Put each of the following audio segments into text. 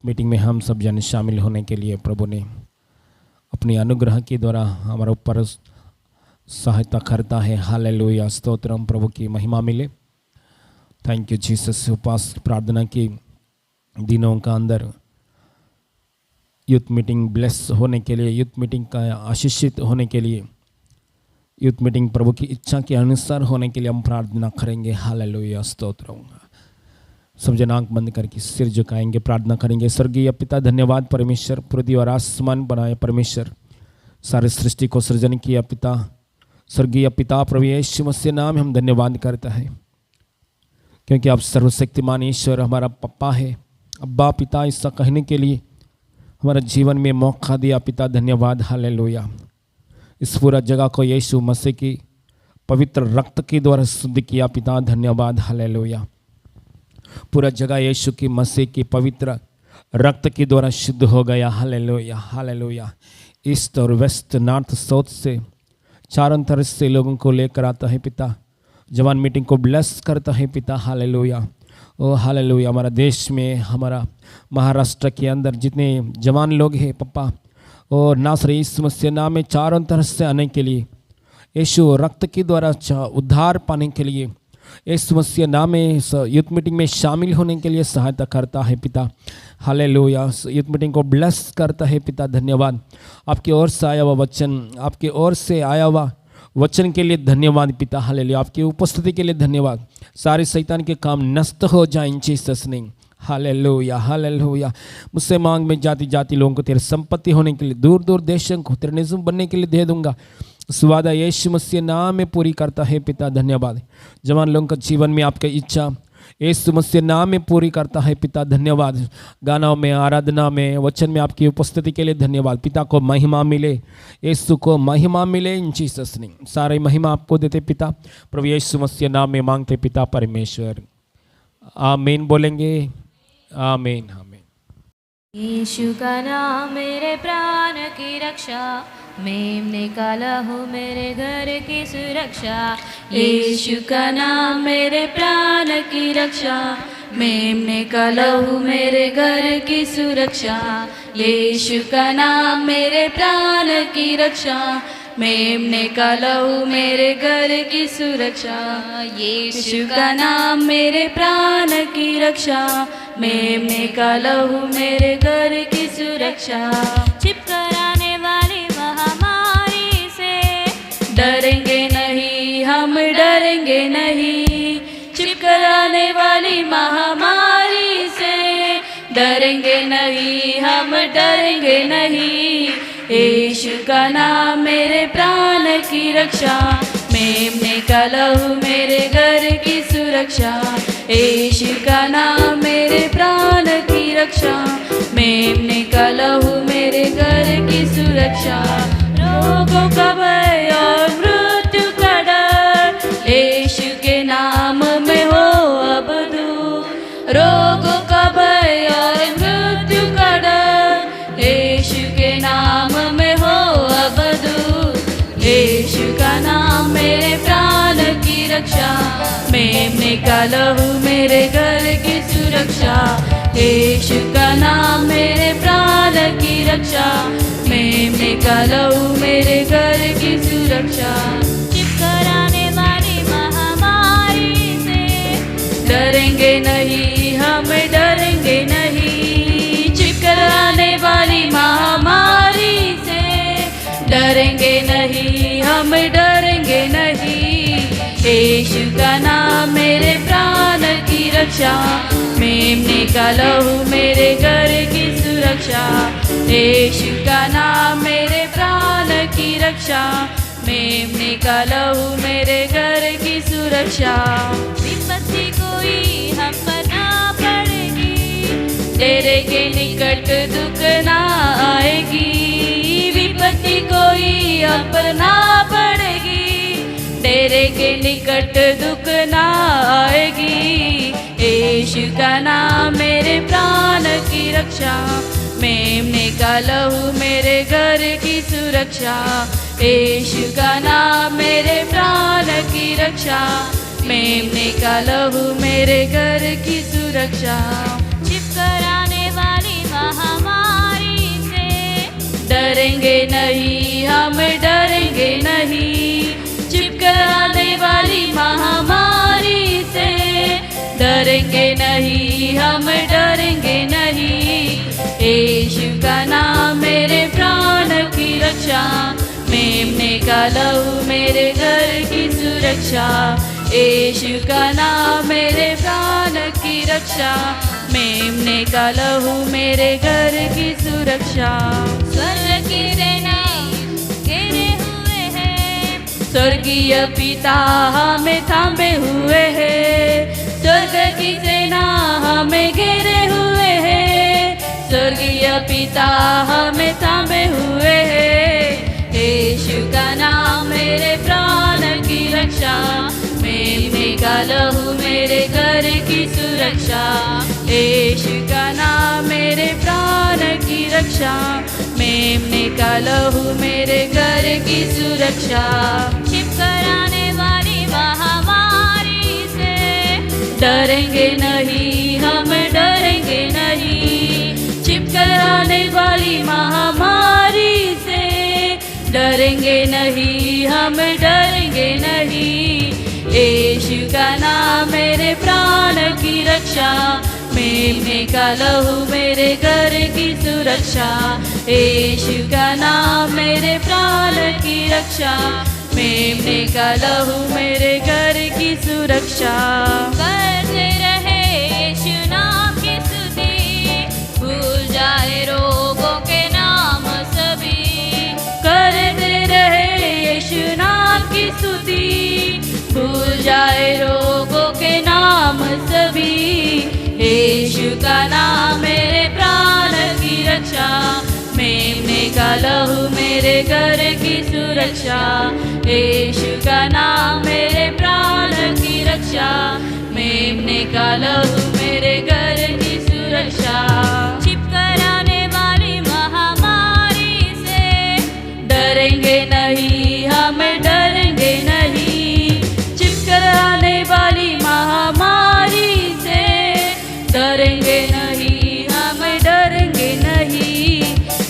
Meeting में हम सब जन शामिल होने के लिए प्रभु ने अपनी अनुग्रह के द्वारा हमारे ऊपर सहायता करता है। हालेलुया, स्तोत्रम, प्रभु की महिमा मिले। Thank you Jesus. उपास प्रार्थना की दिनों का अंदर यूथ मीटिंग ब्लेस होने के लिए, यूथ मीटिंग का आशीषित होने के लिए, यूथ मीटिंग प्रभु की इच्छा के अनुसार होने के लिए हम प्रार्थना करेंगे। हालेलुया, स्तोत्रम। सब जन आंख बंद करके सिर झुकाएंगे, प्रार्थना करेंगे। स्वर्गीय पिता, धन्यवाद परमेश्वर, पृथ्वी और आसमान बनाए परमेश्वर, सारे सृष्टि को सृजन किया पिता। स्वर्गीय पिता प्रभु यीशु मसीह नाम में हम धन्यवाद करता है, क्योंकि आप सर्वशक्तिमान ईश्वर हमारा पप्पा है। अब्बा पिता, ऐसा कहने के लिए हमारा जीवन में मौका दिया पिता, धन्यवाद। हालेलुया। इस पूरा जगह को यीशु मसीह की पवित्र रक्त के द्वारा शुद्ध किया पिता, धन्यवाद। हालेलुया। पूरा जगह यीशु की मसीह की पवित्र रक्त के द्वारा शुद्ध हो गया। Hallelujah, hallelujah. ईस्ट और वेस्ट, नॉर्थ साउथ से, चारों तरफ से लोगों को लेकर आता है पिता। जवान मीटिंग को ब्लेस करता है पिता। हालेलुया, ओ हालेलुया। हमारा देश में, हमारा महाराष्ट्र के अंदर जितने जवान लोग हैं पप्पा, और नासरी यीशु मसीह नाम में चारों तरफ से आने के लिए, यीशु रक्त के द्वारा उद्धार पाने के लिए, यीशु मसीह नाम में यूथ मीटिंग में शामिल होने के लिए सहायता करता है पिता। हालेलुया। यूथ मीटिंग को ब्लेस करता है पिता, धन्यवाद। आपकी ओर से आया हुआ वचन, आपकी ओर से आया हुआ वचन के लिए धन्यवाद पिता। हालेलुया। आपकी उपस्थिति के लिए धन्यवाद। सारे शैतान के काम नष्ट हो जाएं जीसस नेम। Hallelujah, hallelujah. मुझसे मांग में जाति जाति लोगों को तेरे संपत्ति होने के लिए, दूर दूर देशों को तेरे निज़म बनने के लिए दे दूंगा। स्वादा यीशु मसीह नाम में पूरी करता है पिता, धन्यवाद। जवान लोगों का जीवन में आपकी इच्छा यीशु मसीह नाम में पूरी करता है पिता, धन्यवाद। गानों में, आराधना में, वचन में आपकी उपस्थिति के लिए धन्यवाद। पिता को महिमा मिले, यीशु को महिमा मिले इन जीसस नेम। सारी महिमा आपको देते पिता, प्रभु यीशु मसीह नाम में मांगते पिता परमेश्वर, आमीन। बोलेंगे आमीन, आमीन। यीशु का नाम मेरे प्राण की रक्षा, मैं निकाला हूँ मेरे घर की सुरक्षा। यीशु का नाम मेरे प्राण की रक्षा, मैं निकाला हूँ मेरे घर की सुरक्षा। यीशु का नाम मेरे प्राण की रक्षा, मैं निकाला हूँ मेरे घर की सुरक्षा। यीशु का नाम मेरे प्राण की रक्षा, मैं निकाला हूँ मेरे घर की सुरक्षा। चिपकराने वाली महामारी से डरेंगे नहीं, हम डरेंगे नहीं। चिपकराने वाली महामारी से डरेंगे नहीं, हम डरेंगे नहीं। यीशु का नाम मेरे प्राण की रक्षा, मैं निकाला हूँ मेरे घर की सुरक्षा। यीशु का नाम मेरे प्राण की रक्षा, मैं निकाला हूँ मेरे घर की सुरक्षा। रोगों का भय और मृत्यु का डर यीशु के नाम में हो अब दूर। रोगों का भय और मृत्यु का डर यीशु के नाम में हो अब दूर। यीशु का नाम मेरे प्राण की रक्षा, मैं निकाला हूँ मेरे घर की सुरक्षा। यीशु का नाम मेरे प्राण की रक्षा, मैं निकाला हूँ मेरे घर की सुरक्षा। चिपकराने वाली महामारी से डरेंगे नहीं, हम डरेंगे नहीं। चिपकराने वाली महामारी से डरेंगे नहीं, हम डरेंगे नहीं। यीशु का नाम मेरे प्राण की रक्षा, मैं निकाला हूँ मेरे घर की सुरक्षा। यीशु का नाम मेरे प्राण की रक्षा, मैं निकाला हूँ मेरे घर की सुरक्षा। विपत्ति कोई हम पर ना पड़ेगी, तेरे के निकट दुख ना आएगी। विपत्ति कोई हम पर ना पड़ेगी, तेरे के निकट दुख ना आएगी। यीशु का नाम मेरे प्राण की रक्षा, मैं निकाला हूँ मेरे घर की सुरक्षा। यीशु का नाम मेरे प्राण की रक्षा, मैं निकाला हूँ मेरे घर की सुरक्षा। चिपकराने वाली डरेंगे नहीं, हम डरेंगे नहीं, चिपकर आने वाली महामारी से डरेंगे नहीं, हम डरेंगे नहीं। यीशु का नाम मेरे प्राण की रक्षा, मेमने का लहू मेरे घर की सुरक्षा। यीशु का नाम मेरे प्राण की रक्षा, मेमने का लहू मेरे घर की सुरक्षा। स्वर्ग की सेनाएं घेरे हुए हैं, स्वर्गीय पिता हमें थामे हुए हैं। स्वर्ग की सेना हमें घेरे हुए हैं, स्वर्गीय पिता हमें थामे हुए हैं। यीशु का नाम मेरे प्राण की रक्षा, मेमने का लहू मेरे घर की सुरक्षा। यीशु का नाम मेरे प्राण की रक्षा, मेमने का लहू मेरे घर की सुरक्षा। चिपकर आने वाली महामारी से डरेंगे नहीं, हम डरेंगे नहीं, चिपकर आने वाली महामारी से डरेंगे नहीं, हम डरेंगे नहीं। यीशु का नाम मेरे प्राण की रक्षा, मेमने का लहू मेरे घर की सुरक्षा। यीशु का नाम मेरे प्राण की रक्षा, मेमने का लहू मेरे घर की सुरक्षा। करते रहे यीशु नाम की स्तुति, भूल जाए रोगों के नाम सभी। करते रहे यीशु नाम की स्तुति, भूल जाए रोगों के नाम सभी। यीशु का नाम मेरे प्राण की रक्षा, मेमने का लहू मेरे घर की सुरक्षा। यीशु का नाम मेरे प्राण की रक्षा, मेमने का लहू मेरे घर की सुरक्षा। चिपकर आने वाली महामारी से डरेंगे नहीं, हम डरेंगे नहीं, चिपकर आने वाली महामारी से डरेंगे नहीं, हम डरेंगे नहीं।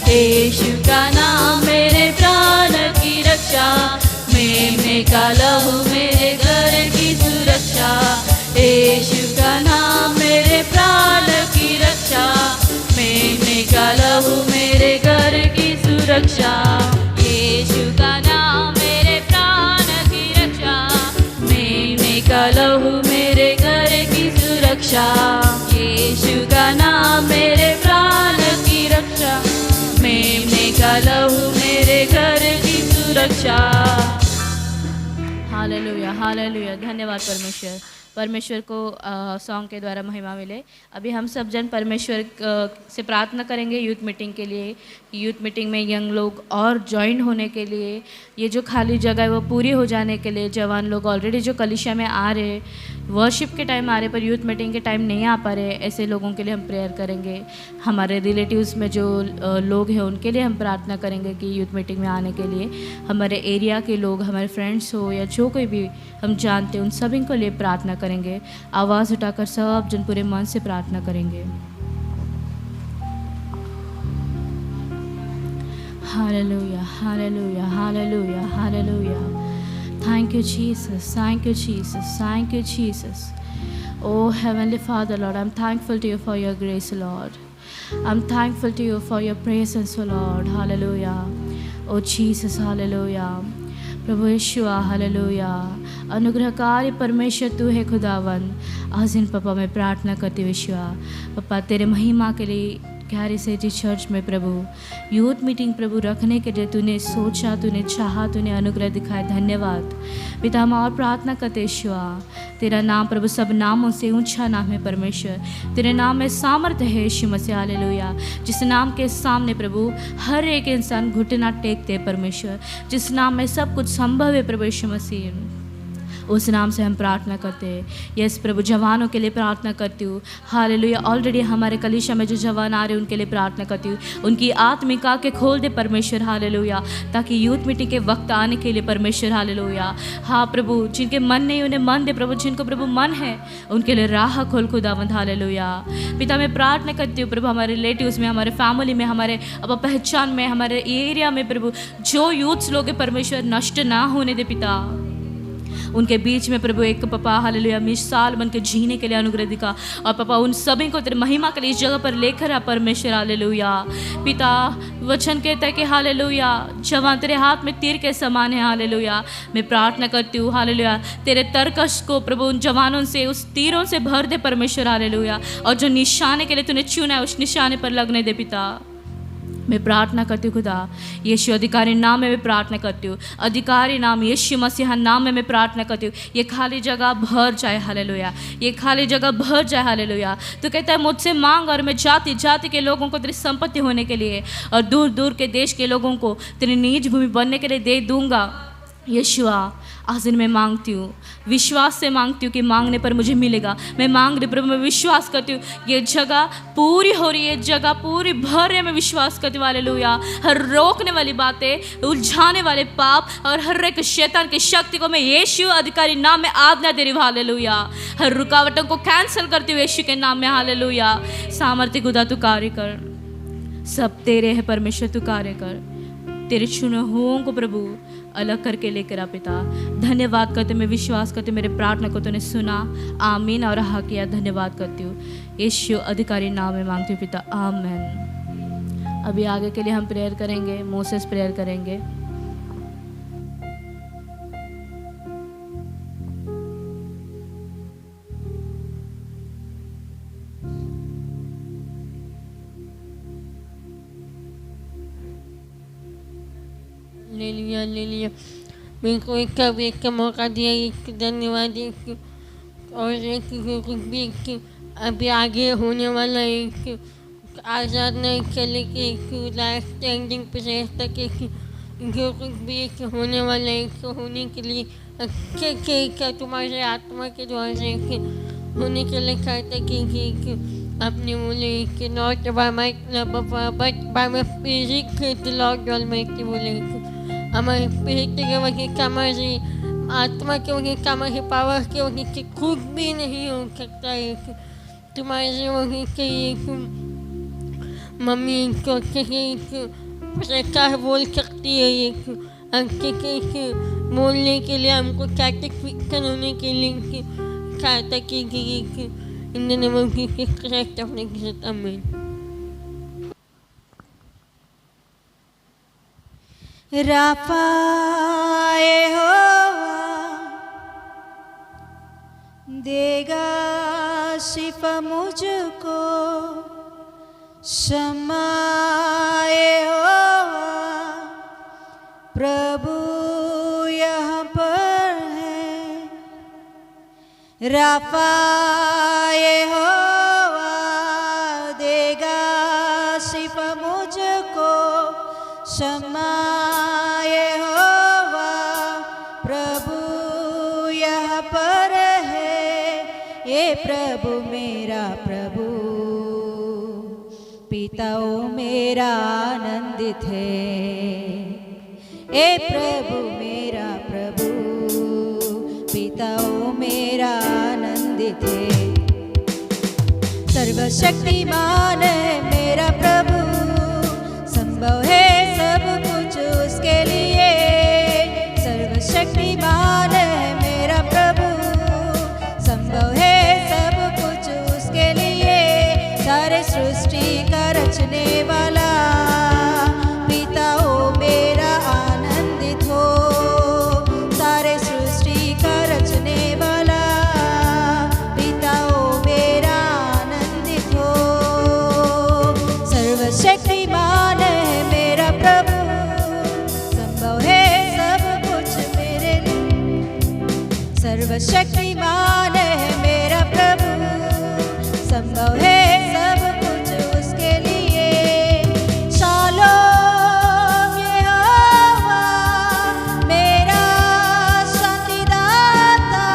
यीशु का नाम मेरे प्राण की रक्षा, मेमने का लहू मेरे घर की सुरक्षा। यीशु का नाम मेरे प्राण की रक्षा, मेमने का लहू मेरे घर की सुरक्षा। यीशु का नाम मेरे प्राण की रक्षा, मेमने का लहू मेरे घर की सुरक्षा। यीशु का नाम मेरे प्राण की रक्षा, मेमने का लहू मेरे घर की सुरक्षा। Hallelujah, hallelujah. धन्यवाद परमेश्वर। परमेश्वर को सॉन्ग के द्वारा महिमा मिले। अभी हम सब जन परमेश्वर से प्रार्थना करेंगे यूथ मीटिंग के लिए। यूथ मीटिंग में यंग लोग और ज्वाइन होने के लिए, ये जो खाली जगह है वो पूरी हो जाने के लिए। जवान लोग ऑलरेडी जो कलीसिया में आ रहे, वर्शिप के टाइम आ रहे पर यूथ मीटिंग के टाइम नहीं आ पा रहे, ऐसे लोगों के लिए हम प्रेयर करेंगे। हमारे रिलेटिव्स में जो लोग हैं उनके लिए हम प्रार्थना करेंगे कि यूथ मीटिंग में आने के लिए। हमारे एरिया के लोग, हमारे फ्रेंड्स हो या जो कोई भी हम जानते हैं, उन सभी को लिए प्रार्थना करेंगे। आवाज़ उठाकर सब जन पूरे मन से प्रार्थना करेंगे। Hallelujah, hallelujah, hallelujah, hallelujah. Thank you, Jesus. Thank you, Jesus. Thank you, Jesus. Oh, Heavenly Father, Lord, I'm thankful to you for your grace, Lord. I'm thankful to you for your presence, oh Lord. Hallelujah. Oh, Jesus, hallelujah. Prabhu यीशुआ, hallelujah. अनुग्रहकारी परमेश्वर तू है खुदावन। आज इन पापा मैं प्रार्थना करती हूँ यीशुआ, पापा तेरे महिमा के लिए गहरे से जी चर्च में प्रभु यूथ मीटिंग प्रभु रखने के लिए तूने सोचा, तूने चाहा, तूने अनुग्रह दिखाया। धन्यवाद पिता। हम और प्रार्थना करते यीशुआ, तेरा नाम प्रभु सब नामों से ऊंचा नाम है परमेश्वर। तेरे नाम में सामर्थ्य है यीशु मसीह, हालेलुया। जिस नाम के सामने प्रभु हर एक इंसान घुटना टेकते परमेश्वर, जिस नाम में सब कुछ संभव है प्रभु यीशु मसीह। उस नाम से हम प्रार्थना करते हैं। यस प्रभु, जवानों के लिए प्रार्थना करती हूँ। हालेलुया। ऑलरेडी हमारे कलीसिया में जो जवान आ रहे हैं उनके लिए प्रार्थना करती हूँ, उनकी आत्मिक आंखें खोल दे परमेश्वर। हालेलुया। ताकि यूथ मीटिंग के वक्त आने के लिए परमेश्वर। हालेलुया। हाँ प्रभु, जिनके मन नहीं उन्हें मन दे प्रभु, जिनको प्रभु मन है उनके लिए राह खोल खुदावंद। हालेलुया। पिता मैं प्रार्थना करती हूँ प्रभु, हमारे रिलेटिव्स में, हमारे फैमिली में, हमारे अब पहचान में, हमारे एरिया में प्रभु जो यूथ्स लोग हैं परमेश्वर, नष्ट ना होने दे पिता। उनके बीच में प्रभु एक पापा हालेलुया मिसाल बन के जीने के लिए अनुग्रह दिखा। और पापा उन सभी को तेरे महिमा के लिए इस जगह पर लेकर आ परमेश्वर। हालेलुया। पिता वचन कहता है कि हालेलुया जवान तेरे हाथ में तीर के समान है। हालेलुया। मैं प्रार्थना करती हूँ हालेलुया तेरे तरकश को प्रभु उन जवानों से, उस तीरों से भर दे परमेश्वर। हालेलुया। और जो निशाने के लिए तूने चुना है उस निशाने पर लगने दे पिता। मैं प्रार्थना करती हूँ खुदा, यीशु अधिकारी नाम में मैं प्रार्थना करती हूँ, अधिकारी नाम यीशु मसीहा नाम में मैं प्रार्थना करती हूँ। ये खाली जगह भर जाए। हालेलुया। ये खाली जगह भर जाए। हालेलुया। तो कहता है मुझसे मांग और मैं जाति जाति के लोगों को तेरी संपत्ति होने के लिए और दूर दूर के देश के लोगों को तेरी निज भूमि बनने के लिए दे दूंगा। यीशुआ आज दिन मैं मांगती हूँ, विश्वास से मांगती हूँ कि मांगने पर मुझे मिलेगा। मैं मांग रही प्रभु, मैं विश्वास करती हूँ ये जगह पूरी हो रही है, ये जगह पूरी भर है। मैं विश्वास करती हूँ हालेलुया। हर रोकने वाली बातें, उलझाने वाले पाप और हर एक शैतान की शक्ति को मैं यीशु अधिकारी नाम में आज्ञा दे रही हूँ। हालेलुया। हर रुकावटों को कैंसिल करती हूँ यीशु के नाम में। हालेलुया। सामर्थ्य खुदा तू कार्य कर, सब तेरे है परमेश्वर, तू कार्य कर। तेरे चुने हुओं को प्रभु अलग करके लेकर आ पिता। धन्यवाद करते, मैं विश्वास करते मेरे प्रार्थना को तूने सुना। आमीन और हाँ किया। धन्यवाद करती हूँ यीशु अधिकारी नाम में मांगती हूँ पिता। आमीन। अभी आगे के लिए हम प्रेयर करेंगे, मोसेस प्रेयर करेंगे। ले लिया मेरे को एक का मौका दिया, एक धन्यवाद। एक और एक भी अभी आगे होने वाला एक आज़ाद नहीं चले कि एक लास्ट एंडिंग प्रोसेस तक एक जो कुछ भी एक होने वाला एक होने के लिए क्या तुम्हारे आत्मा के द्वारा से एक होने के लिए कहते कि अपने बोले कि not by my but by my spirit the Lord almighty बोले हमारे स्पिरिट के वजह हमारी आत्मा के वजह हमारी पावर के वजह से कुछ भी नहीं हो सकता है। तुम्हारे वजह से एक मम्मी को प्रकार बोल सकती है, एक अंके के बोलने के लिए हमको सर्टिफिकेशन होने के लिए सहायता की गई। इन दिनों की करेक्ट अपने के साथ। आमीन। राफा यहोवा देगा शिफा मुझको, क्षमा यहोवा प्रभु यहाँ पर है। राफा यहोवा देगा शिफा मुझको, क्षमा यहोवा प्रभु यहाँ पर है। ये प्रभु मेरा प्रभु पिताओं मेरा आनंदित है। ये प्रभु मेरा प्रभु पिताओं मेरा आनंदित है। सर्वशक्तिमान है मेरा प्रभु, संभव है सब कुछ उसके लिए। सर्वशक्तिमान है मेरा प्रभु, संभव है सब कुछ उसके लिए। सारे सृष्टि का रचने वाला पिता ओ मेरा आनंदित हो। सारे सृष्टि का रचने वाला पिता ओ मेरा आनंदित हो। सर्वशक्तिमान है मेरा प्रभु, संभव है सब कुछ मेरे लिए। सर्वशक्तिमान है मेरा प्रभु, संभव है सब कुछ उसके लिए। शालोम यहोवा मेरा शांतिदाता,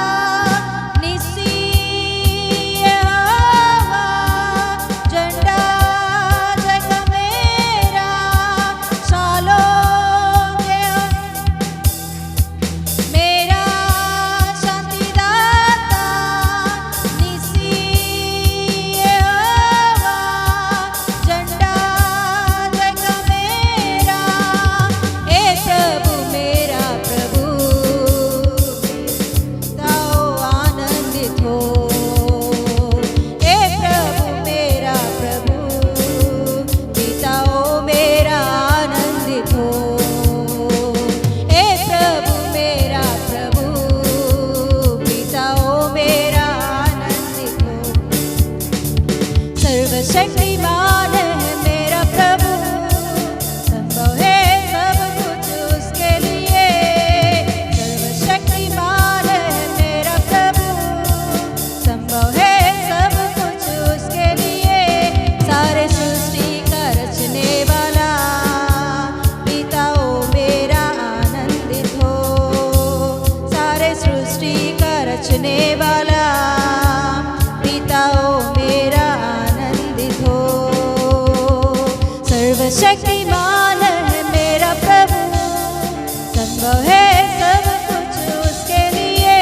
सर्वशक्तिमान है मेरा प्रभु, संभव है सब कुछ उसके लिए।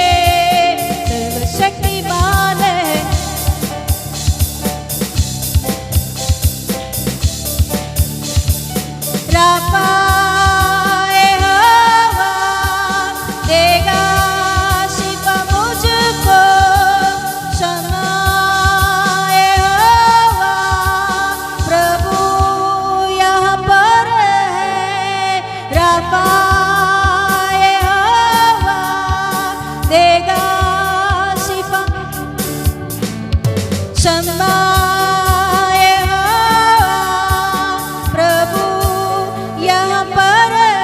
सर्वशक्तिमान है, राफा यहोवा देगा शिफा मुझको, क्षमा यहोवा प्रभु यहाँ पर है। राफा यहोवा देगा शिफा, क्षमा यहाँ पर है।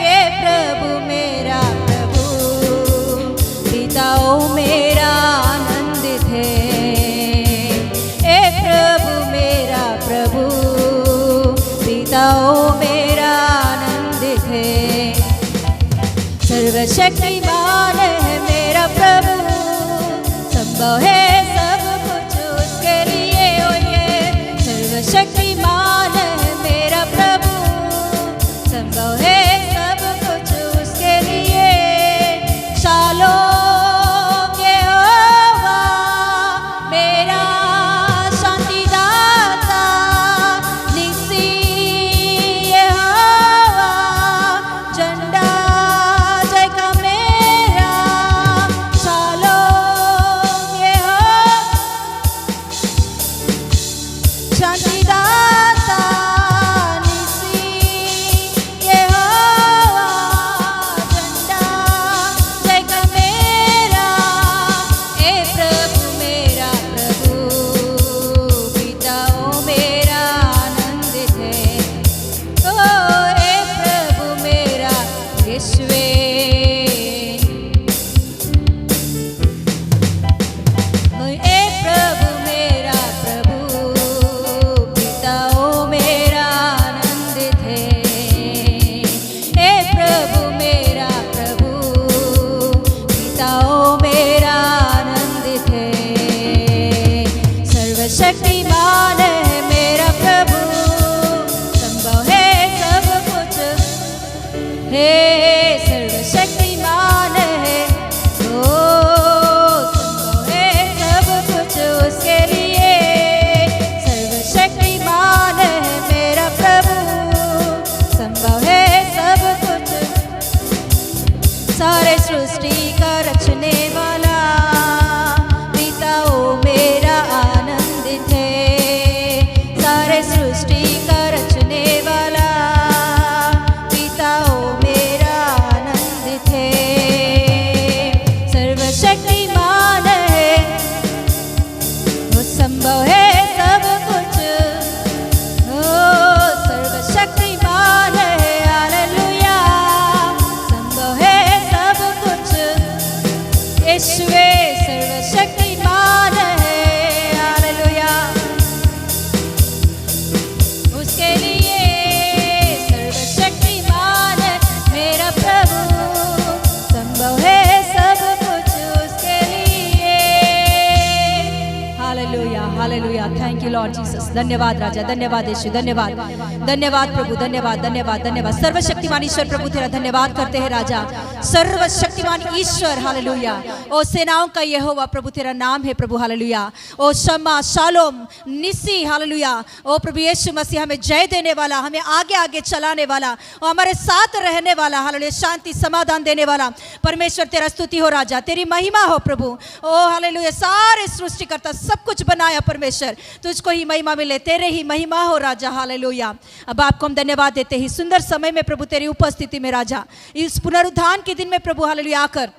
ये प्रभु मेरा प्रभु, पिताओं मेरा आनंदित है। ये प्रभु मेरा प्रभु, पिताओं मेरा आनंदित है। सर्वशक्तिमान है मेरा प्रभु, संभव है सब कुछ उसके लिए। ओ ये सर्वशक्तिमान है मेरा प्रभु, संभव है सब कुछ उसके लिए। शालोम यहोवा मेरा शांतिदाता, निसी यहोवा झंडा जय का मेरा। शालोम यहोवा शांतिदाता, निसी यहोवा झंडा जय का मेरा। ए प्रभु मेरा प्रभु, पिताओं मेरा आनंदित है। ओ ए प्रभु मेरा यीशुवे, ए प्रभु मेरा प्रभु, पिताओं मेरा आनंदित है। ए प्रभु मेरा प्रभु, पिताओं मेरा आनंदित है। सर्वशक्तिमान है मेरा प्रभु, संभव है सब कुछ है। सर्वशक्तिमान है, ओ संभव है सब कुछ उसके लिए। सर्वशक्तिमान है मेरा प्रभु, संभव है सब कुछ। सारे सृष्टि का रचने वाला, पिताओं मेरा आनंदित है। सारे सृष्टि का रचने वाला, पिताओं मेरा आनंदित है। सर्वशक्तिमान है, वो संभव है सब कुछ। ओ सर्वशक्तिमान है, हालेलुया, संभव है सब कुछ। यीशुवे सर्वशक्तिमान है, हालेलुया, उसके लिए। सर्वशक्तिमान है मेरा प्रभु, संभव है सब कुछ उसके लिए। Hallelujah, hallelujah, thank you Lord Jesus. धन्यवाद राजा, धन्यवाद यीशु, धन्यवाद, धन्यवाद प्रभु, धन्यवाद, धन्यवाद, धन्यवाद। सर्वशक्तिमान ईश्वर प्रभु तेरा धन्यवाद करते हैं राजा, सर्वशक्तिमान ईश्वर, हालेलुया। ओ सेनाओं का यहोवा प्रभु तेरा नाम है प्रभु, हालेलुया। ओ शम्मा, शालोम, निसी, हालेलुया। ओ प्रभु यीशु मसीह हमें जय देने वाला, हमें आगे आगे चलाने वाला, और हमारे साथ रहने वाला, हालेलुया, शांति समाधान देने वाला परमेश्वर तेरा स्तुति हो राजा, तेरी महिमा हो प्रभु। ओ हालेलुया, सारे सृष्टिकर्ता सब कुछ बनाया परमेश्वर, तुझको ही महिमा मिले, तेरे ही महिमा हो राजा, हालेलुया। अब आपको हम धन्यवाद देते हैं सुंदर समय में प्रभु तेरी उपस्थिति में राजा, इस पुनरुत्थान के दिन में प्रभु, हालेलुया, आकर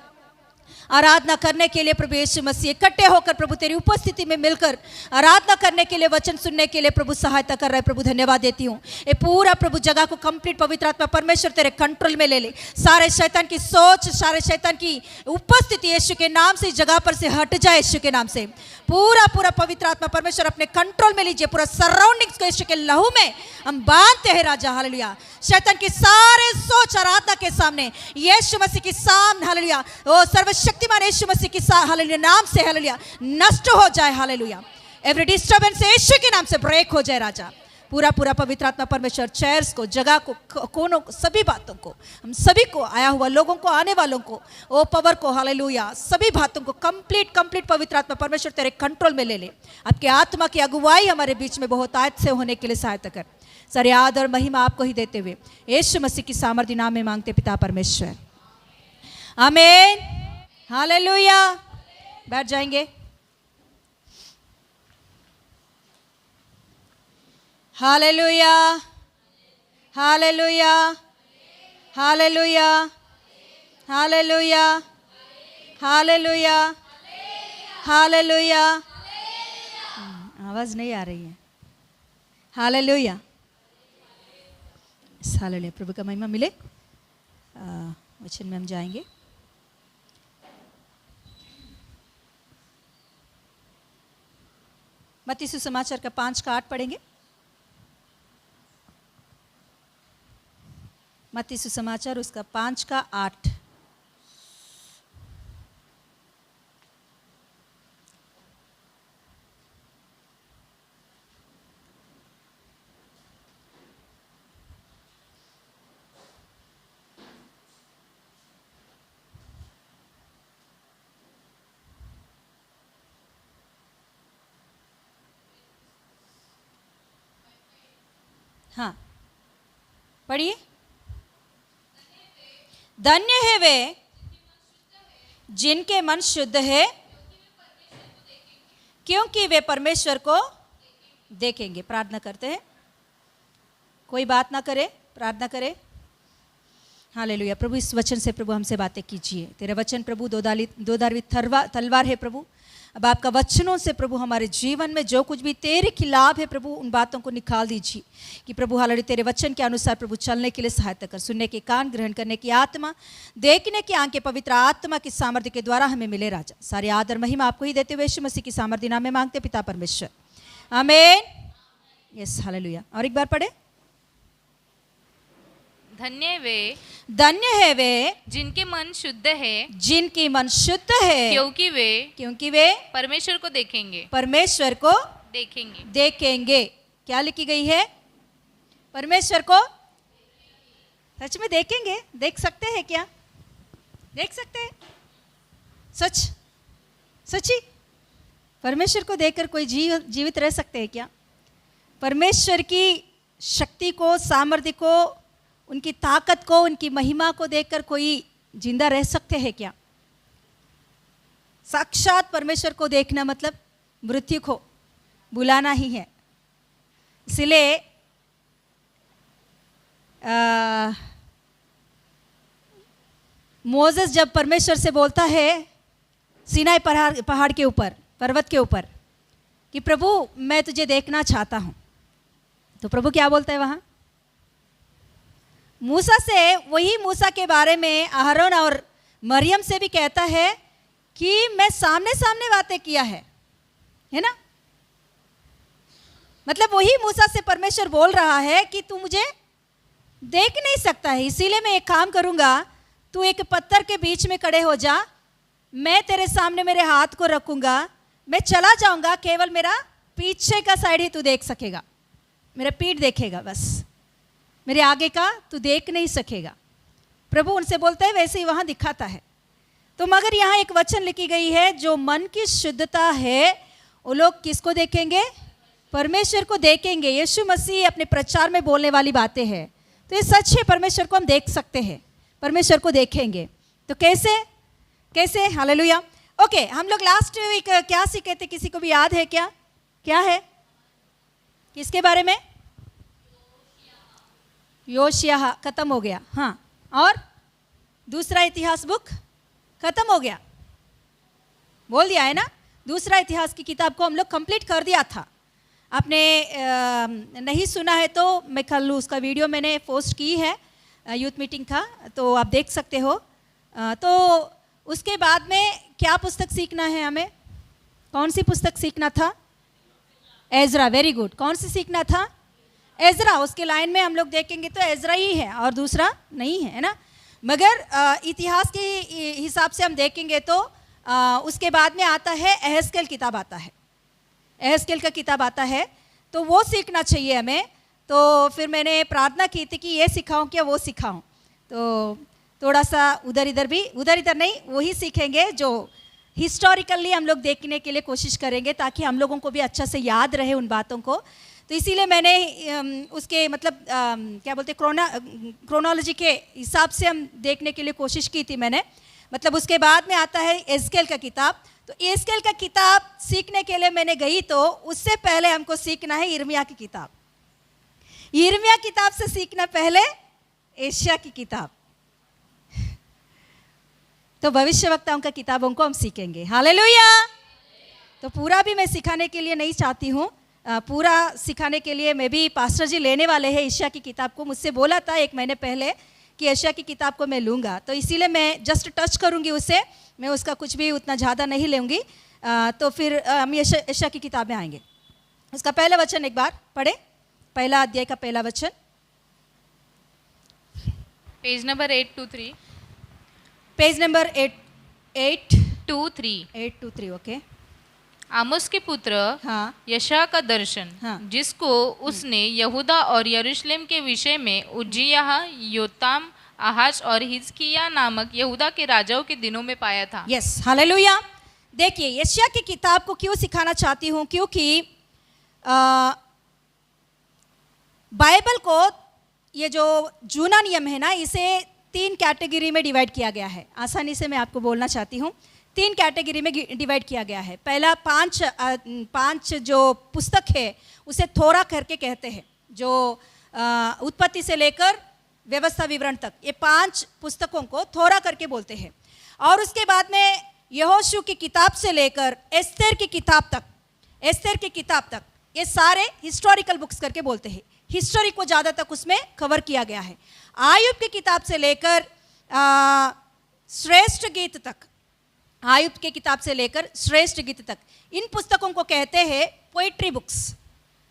आराधना करने के लिए प्रभु यीशु मसीह इकट्ठे होकर प्रभु तेरी उपस्थिति में मिलकर आराधना करने के लिए, वचन सुनने के लिए प्रभु सहायता कर रहे प्रभु, धन्यवाद देती हूँ। ये पूरा प्रभु जगह को कंप्लीट पवित्र आत्मा परमेश्वर तेरे कंट्रोल में ले ले। सारे शैतान की सोच, सारे शैतान की उपस्थिति यीशु के नाम से इस जगह पर से हट जाए, यीशु के नाम से पूरा पूरा पवित्र आत्मा परमेश्वर अपने कंट्रोल में लीजिए। पूरा सराउंडिंग्स को यीशु के लहू में हम बांधते हैं राजा, हालेलुया। शैतान की सारे सोच आराधना के सामने यीशु मसीह के सामने, हालेलुया, ओ सर्वशक्तिमान यीशु मसीह के हालेलुया नाम से, हालेलुया, नष्ट हो जाए, हालेलुया। एवरी डिस्टर्बेंस यीशु के नाम से ब्रेक हो जाए राजा। पूरा पूरा पवित्र आत्मा परमेश्वर चेयर्स को, जगह को, कोनों को, सभी बातों को, हम सभी को, आया हुआ लोगों को, आने वालों को, ओ पावर को, हालेलुया, सभी बातों को कंप्लीट पवित्र आत्मा परमेश्वर तेरे कंट्रोल में ले ले। आपके आत्मा की अगुवाई हमारे बीच में बहुत आयत से होने के लिए सहायता कर। सारे याद और महिमा आपको ही देते हुए यीशु मसीह की सामर्थ्य नाम में मांगते पिता परमेश्वर, आमीन, हालेलुया। बैठ जाएंगे। Hallelujah, hallelujah, hallelujah, hallelujah, hallelujah, hallelujah. आवाज नहीं आ रही है। Hallelujah, hallelujah. प्रभु का महिमा मिले। वचन में हम जाएंगे। मत्ती सुसमाचार का 5 का 8 पढ़ेंगे। मत्ती सुसमाचार उसका 5 का 8। हाँ, पढ़िए। धन्य है वे जिनके मन शुद्ध है, क्योंकि वे परमेश्वर को देखेंगे। प्रार्थना करते हैं। कोई बात ना करे, प्रार्थना करे। हालेलुया। प्रभु इस वचन से प्रभु हमसे बातें कीजिए। तेरा वचन प्रभु दो-धारी तलवार है प्रभु। अब आपका वचनों से प्रभु हमारे जीवन में जो कुछ भी तेरे खिलाफ है प्रभु, उन बातों को निकाल दीजिए कि प्रभु हालेलुया तेरे वचन के अनुसार प्रभु चलने के लिए सहायता कर। सुनने के कान, ग्रहण करने की आत्मा, देखने की आंखें पवित्र आत्मा की सामर्थ्य के द्वारा हमें मिले राजा। सारे आदर महिमा आपको ही देते हुए यीशु मसीह की सामर्थ्य नाम में मांगते पिता परमेश्वर, आमीन। Yes, hallelujah. और एक बार पढ़े। धन्य है वे जिनके मन शुद्ध है, जिनकी मन शुद्ध है, क्योंकि वे परमेश्वर को देखेंगे। परमेश्वर को देखेंगे। क्या लिखी गई है? परमेश्वर को सच में देखेंगे। देख सकते हैं क्या? देख सकते हैं? सच्ची परमेश्वर को देखकर कोई जीवित रह सकते हैं क्या? परमेश्वर की शक्ति को, सामर्थ्य को, उनकी ताकत को, उनकी महिमा को देखकर कोई जिंदा रह सकते हैं क्या? साक्षात परमेश्वर को देखना मतलब मृत्यु को बुलाना ही है। इसलिए मोसेस जब परमेश्वर से बोलता है सीनाई पहाड़ के ऊपर, पर्वत के ऊपर, कि प्रभु मैं तुझे देखना चाहता हूँ, तो प्रभु क्या बोलता है वहाँ? मूसा से, वही मूसा के बारे में अहरोन और मरियम से भी कहता है कि मैं सामने सामने बातें किया है ना। मतलब वही मूसा से परमेश्वर बोल रहा है कि तू मुझे देख नहीं सकता है, इसीलिए मैं एक काम करूंगा, तू एक पत्थर के बीच में खड़े हो जा, मैं तेरे सामने मेरे हाथ को रखूंगा, मैं चला जाऊंगा, केवल मेरा पीछे का साइड ही तू देख सकेगा, मेरा पीठ देखेगा, बस मेरे आगे का तू देख नहीं सकेगा। प्रभु उनसे बोलता है, वैसे ही वहाँ दिखाता है। तो मगर यहाँ एक वचन लिखी गई है, जो मन की शुद्धता है वो लोग किसको देखेंगे? परमेश्वर को देखेंगे। यीशु मसीह अपने प्रचार में बोलने वाली बातें हैं, तो ये सच है। परमेश्वर को हम देख सकते हैं, परमेश्वर को देखेंगे। तो कैसे? हालेलुया। ओके, हम लोग लास्ट वीक क्या सीखे थे? किसी को भी याद है क्या? क्या है? किसके बारे में? योशिया खत्म हो गया। हाँ, और दूसरा इतिहास बुक खत्म हो गया, बोल दिया है ना। दूसरा इतिहास की किताब को हम लोग कंप्लीट कर दिया था। आपने नहीं सुना है तो मैं कल उसका वीडियो मैंने पोस्ट की है यूथ मीटिंग का, तो आप देख सकते हो। तो उसके बाद में क्या पुस्तक सीखना है हमें? कौन सी पुस्तक सीखना था? एजरा। Very good. कौन सी सीखना था? एजरा। उसके लाइन में हम लोग देखेंगे तो एजरा ही है और दूसरा नहीं है ना। मगर इतिहास के हिसाब से हम देखेंगे तो उसके बाद में आता है एहेजकेल किताब आता है, एहेजकेल का किताब आता है, तो वो सीखना चाहिए हमें। तो फिर मैंने प्रार्थना की थी कि ये सिखाऊं क्या वो सिखाऊं, तो थोड़ा सा उधर इधर नहीं, वही सीखेंगे जो हिस्टोरिकली हम लोग देखने के लिए कोशिश करेंगे, ताकि हम लोगों को भी अच्छा से याद रहे उन बातों को। तो इसीलिए मैंने उसके मतलब क्या बोलते क्रोनोलॉजी के हिसाब से हम देखने के लिए कोशिश की थी मैंने। मतलब उसके बाद में आता है एस्केल का किताब। तो एस्केल का किताब सीखने के लिए मैंने गई, तो उससे पहले हमको सीखना है यिर्मयाह की किताब। यिर्मयाह किताब से सीखना पहले एशिया की किताब, तो भविष्यवक्ताओं का किताबों को हम सीखेंगे। हालेलुया। तो पूरा भी मैं सिखाने के लिए नहीं चाहती हूँ, पूरा सिखाने के लिए मैं भी पास्टर जी लेने वाले हैं एशिया की किताब को। मुझसे बोला था 1 महीने पहले कि एशिया की किताब को मैं लूँगा, तो इसीलिए मैं जस्ट टच करूँगी उसे, मैं उसका कुछ भी उतना ज़्यादा नहीं लूँगी। तो फिर हम एशिया की किताब में आएंगे। उसका पहला वचन एक बार पढ़े, पहला अध्याय का पहला वचन, page number 823। Page number 823। 823, okay. Amos के पुत्र हाँ यशायाह का दर्शन, हाँ। जिसको उसने यहूदा और यरूशलेम के विषय में उज्जियाह, योताम, आहाज और हिजकिय्याह नामक यहूदा के राजाओं के दिनों में पाया था। Yes, hallelujah. देखिए, यशायाह की किताब को क्यों सिखाना चाहती हूँ, क्योंकि बाइबल को ये जो जूना नियम है ना, इसे 3 कैटेगरी में डिवाइड किया गया है। आसानी से मैं आपको बोलना चाहती हूँ, 3 कैटेगरी में डिवाइड किया गया है। पहला 5 जो पुस्तक है उसे थोरा करके कहते हैं, जो उत्पत्ति से लेकर व्यवस्था विवरण तक, ये 5 पुस्तकों को थोरा करके बोलते हैं। और उसके बाद में यहोशू की किताब से लेकर एस्तेर की किताब तक ये सारे हिस्टोरिकल बुक्स करके बोलते हैं। हिस्टोरी को ज़्यादा तक उसमें कवर किया गया है। आयुब की किताब से लेकर श्रेष्ठ गीत तक, आयुब के किताब से लेकर श्रेष्ठ गीत तक, इन पुस्तकों को कहते हैं पोइट्री बुक्स।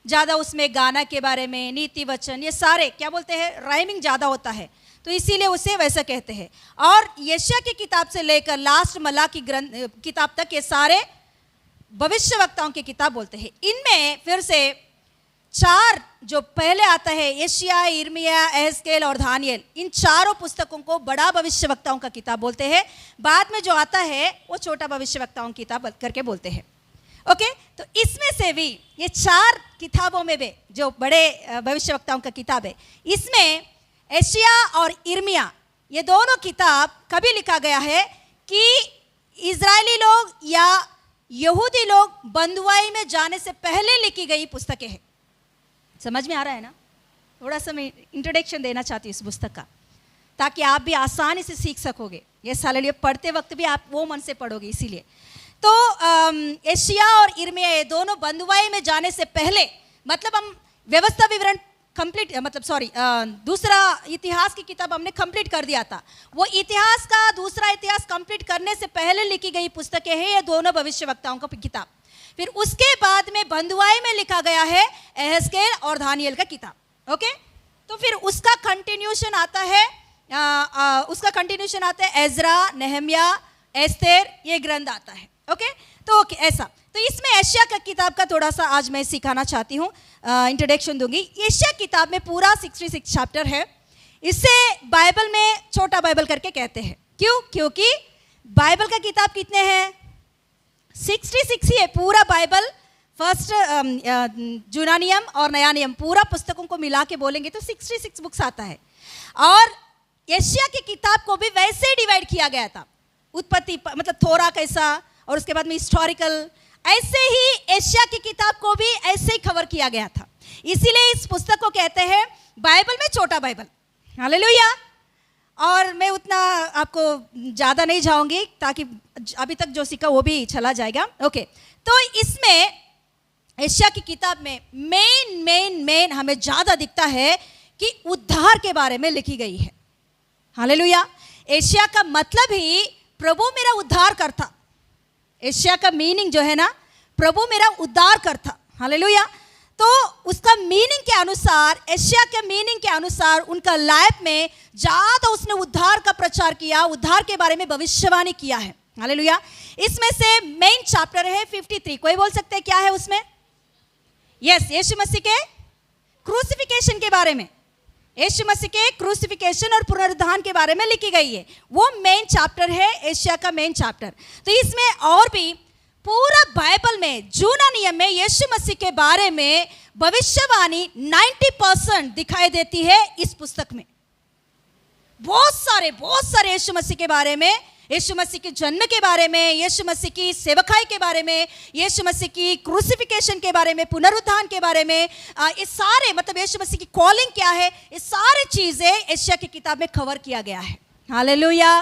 ज़्यादा उसमें गाना के बारे में, नीति वचन, ये सारे क्या बोलते हैं, राइमिंग ज़्यादा होता है, तो इसीलिए उसे वैसा कहते हैं। और यशायाह की किताब से लेकर लास्ट मलाकी किताब तक ये सारे भविष्यवक्ताओं की किताब बोलते हैं। इनमें फिर से 4 जो पहले आता है, यशायाह, यिर्मयाह, एहezकेल और दानियेल, इन चारों पुस्तकों को बड़ा भविष्यवक्ताओं का किताब बोलते हैं। बाद में जो आता है वो छोटा भविष्यवक्ताओं की किताब करके बोलते हैं। ओके, तो इसमें से भी ये 4 किताबों में भी जो बड़े भविष्यवक्ताओं का किताब है, इसमें यशायाह और यिर्मयाह ये दोनों किताब कभी लिखा गया है कि इजरायली लोग या यहूदी लोग बंधुआई में जाने से पहले लिखी गई पुस्तकें हैं। समझ में आ रहा है ना? थोड़ा सा मैं इंट्रोडक्शन देना चाहती हूँ इस पुस्तक का, ताकि आप भी आसानी से सीख सकोगे। ये साले पढ़ते वक्त भी आप वो मन से पढ़ोगे, इसीलिए। तो यशायाह और यिर्मयाह ये दोनों बंधुआई में जाने से पहले, मतलब हम व्यवस्था विवरण कंप्लीट, मतलब दूसरा इतिहास की किताब हमने कंप्लीट कर दिया था। वो इतिहास का दूसरा इतिहास कंप्लीट करने से पहले लिखी गई पुस्तकें हैं ये दोनों भविष्यवक्ताओं का किताब। फिर उसके बाद में बंधुआई में लिखा गया है एहezकेल और दानियेल का किताब। ओके, तो फिर उसका कंटिन्यूशन आता है एजरा, नेहम्याह, एस्तेर, ये ग्रंथ आता है। ओके, तो ओके ऐसा। तो इसमें यशायाह का किताब का थोड़ा सा आज मैं सिखाना चाहती हूँ, इंट्रोडक्शन दूंगी। यशायाह किताब में पूरा 66 चैप्टर है। इसे बाइबल में छोटा बाइबल करके कहते हैं। क्यों? क्योंकि बाइबल का किताब कितने हैं? 66 ही है पूरा बाइबल। फर्स्ट जूना नियम और नया नियम पूरा पुस्तकों को मिला के बोलेंगे तो 66 बुक्स आता है। और यशायाह की किताब को भी वैसे ही डिवाइड किया गया था। उत्पत्ति मतलब थोरा कैसा, और उसके बाद में हिस्टोरिकल, ऐसे ही यशायाह की किताब को भी ऐसे ही कवर किया गया था। इसीलिए इस पुस्तक को कहते हैं बाइबल में छोटा बाइबल। हालेलुया। और मैं उतना आपको ज़्यादा नहीं जाऊंगी, ताकि अभी तक जो सीखा वो भी चला जाएगा। ओके, तो इसमें यशायाह की किताब में मेन हमें ज़्यादा दिखता है कि उद्धार के बारे में लिखी गई है। हालेलुया। यशायाह का मतलब ही प्रभु मेरा उद्धार करता। यशायाह का मीनिंग जो है ना, प्रभु मेरा उद्धार करता। हालेलुया। तो उसका मीनिंग के अनुसार, यशायाह के मीनिंग के अनुसार उनका लाइफ में ज़्यादा उसने उद्धार का प्रचार किया, उद्धार के बारे में भविष्यवाणी किया है। हालेलुया। इसमें से मेन चैप्टर है 53। कोई बोल सकते हैं क्या है उसमें? यस, यीशु मसीह के क्रूसिफिकेशन क्रूसिफिकेशन के बारे में, यीशु मसीह के क्रूसिफिकेशन और पुनरुत्थान के बारे में लिखी गई है। वो मेन चैप्टर है, एशिया का मेन चैप्टर। तो इसमें और भी पूरा बाइबल में जूना नियम में यीशु मसीह के बारे में भविष्यवाणी 90% दिखाई देती है इस पुस्तक में। बहुत सारे यीशु मसीह के बारे में, यीशु मसीह के जन्म के बारे में, यीशु मसीह की सेवकाई के बारे में, यीशु मसीह की क्रूसिफिकेशन के बारे में, पुनरुत्थान के बारे में, ये सारे मतलब यीशु मसीह की कॉलिंग क्या है, ये सारी चीजें एशिया की किताब में कवर किया गया है। Hallelujah,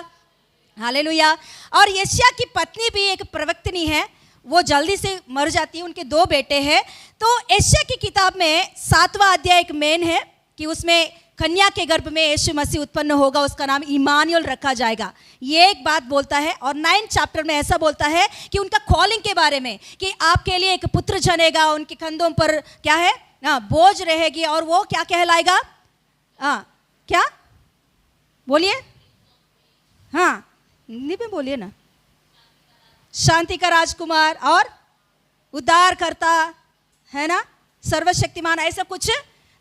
hallelujah. और यशायाह की पत्नी भी एक प्रवक्तनी है, वो जल्दी से मर जाती है, उनके 2 बेटे हैं। तो यशायाह की किताब में 7वां अध्याय एक मेन है कि उसमें कन्या के गर्भ में यीशु मसीह उत्पन्न होगा, उसका नाम इमानुएल रखा जाएगा, ये एक बात बोलता है। और 9 चैप्टर में ऐसा बोलता है कि उनका कॉलिंग के बारे में कि आपके लिए एक पुत्र जनेगा, उनके कंधों पर क्या है ना बोझ रहेगी, और वो क्या कहलाएगा, क्या बोलिए, हाँ हिंदी में बोलिए ना, शांति का राजकुमार और उद्धार करता है ना, सर्वशक्तिमान, ऐसा कुछ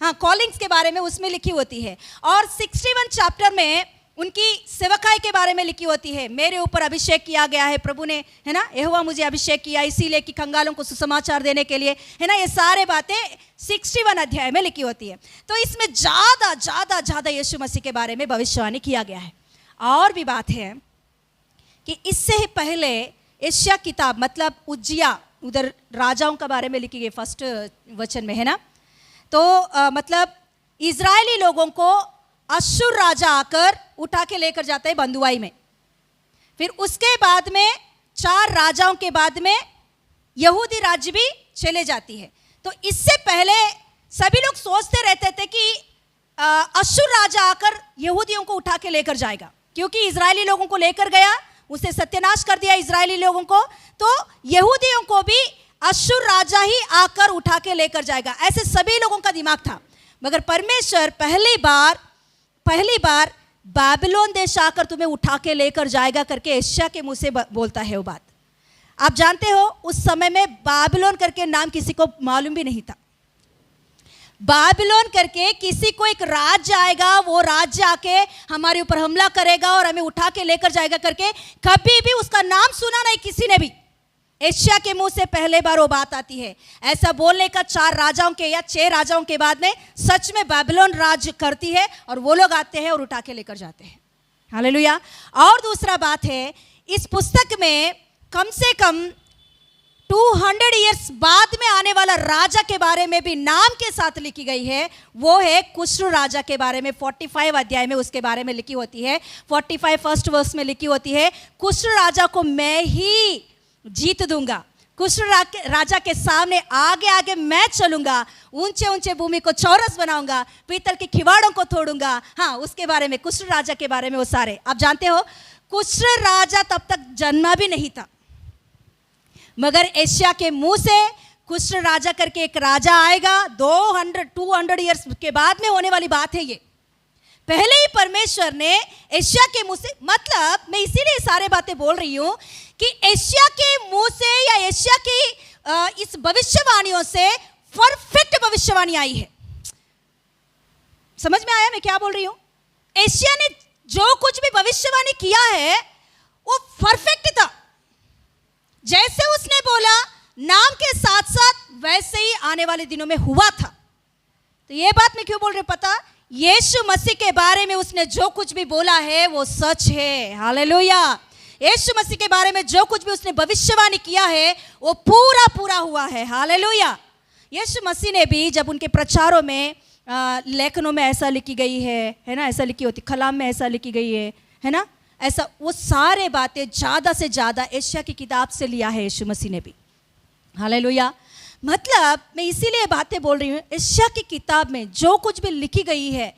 हाँ कॉलिंग्स के बारे में उसमें लिखी होती है। और 61 चैप्टर में उनकी सेवकाई के बारे में लिखी होती है। मेरे ऊपर अभिषेक किया गया है प्रभु ने, है ना, यहोवा मुझे अभिषेक किया इसीलिए कि कंगालों को सुसमाचार देने के लिए, है ना, ये सारे बातें 61 अध्याय में लिखी होती है। तो इसमें ज़्यादा यीशु मसीह के बारे में भविष्यवाणी किया गया है। और भी बात है कि इससे ही पहले यशायाह किताब मतलब उज्जिया, उधर राजाओं के बारे में लिखी गई 1 वचन में, है ना। तो मतलब इजरायली लोगों को अश्शूर राजा आकर उठा के लेकर जाता है बंधुआई में। फिर उसके बाद में 4 राजाओं के बाद में यहूदी राज्य भी चले जाती है। तो इससे पहले सभी लोग सोचते रहते थे कि अश्शूर राजा आकर यहूदियों को उठा के लेकर जाएगा, क्योंकि इजरायली लोगों को लेकर गया, उसे सत्यानाश कर दिया इजरायली लोगों को, तो यहूदियों को भी अश्शूर राजा ही आकर उठा के लेकर जाएगा, ऐसे सभी लोगों का दिमाग था। मगर परमेश्वर पहली बार बाबिलोन देश आकर तुम्हें उठा के लेकर जाएगा करके यशायाह के मुंह से बोलता है वो बात। आप जानते हो उस समय में बाबिलोन करके नाम किसी को मालूम भी नहीं था। बाबिलोन करके किसी को एक राज्य आएगा, वो राज्य आके हमारे ऊपर हमला करेगा और हमें उठा के लेकर जाएगा करके कभी भी उसका नाम सुना नहीं किसी ने भी। यशायाह के मुंह से पहले बार वो बात आती है। ऐसा बोलने का 4 राजाओं के या 6 राजाओं के बाद में सच में बाबिलोन राज्य करती है और वो लोग आते हैं और उठा के लेकर जाते हैं। हालेलुया। और दूसरा बात है, इस पुस्तक में कम से कम 200 ईयर्स बाद में आने वाला राजा के बारे में भी नाम के साथ लिखी गई है। वो है कुश्र राजा के बारे में 45 अध्याय में उसके बारे में लिखी होती है। 45 फर्स्ट वर्स में लिखी होती है, कुश्र राजा को मैं ही जीत दूंगा, कुश्र राजा के सामने आगे आगे मैं चलूंगा, ऊंचे ऊंचे भूमि को चौरस बनाऊंगा, पीतल के खिवाड़ों को तोड़ूंगा। हाँ, उसके बारे में कुश्र राजा के बारे में वो सारे आप जानते हो। कुश्र राजा तब तक जन्मा भी नहीं था, मगर यशायाह के मुंह से कुश्र राजा करके एक राजा आएगा। 200 ईयर्स के बाद में होने वाली बात है ये। पहले ही परमेश्वर ने यशायाह के मुंह से, मतलब मैं इसीलिए सारे बातें बोल रही हूं कि यशायाह के मुंह से या यशायाह की इस भविष्यवाणियों से परफेक्ट भविष्यवाणी आई है। समझ में आया मैं क्या बोल रही हूं? यशायाह ने जो कुछ भी भविष्यवाणी किया है वो परफेक्ट था। जैसे उसने बोला नाम के साथ साथ वैसे ही आने वाले दिनों में हुआ था। तो ये बात मैं क्यों बोल रही हूं पता? यीशु मसीह के बारे में उसने जो कुछ भी बोला है वो सच है। हालेलुया। यीशु मसीह के बारे में जो कुछ भी उसने भविष्यवाणी किया है वो पूरा पूरा हुआ है। हालेलुया। यीशु मसीह ने भी जब उनके प्रचारों में लेखनों में ऐसा लिखी गई है ना, ऐसा लिखी होती, कलाम में ऐसा लिखी गई है ना, ऐसा वो सारे बातें ज़्यादा से ज़्यादा यशायाह की किताब से लिया है यीशु मसीह ने भी। हालेलुया। मतलब मैं इसीलिए बातें बोल रही हूँ, यशायाह की किताब में जो कुछ भी लिखी गई है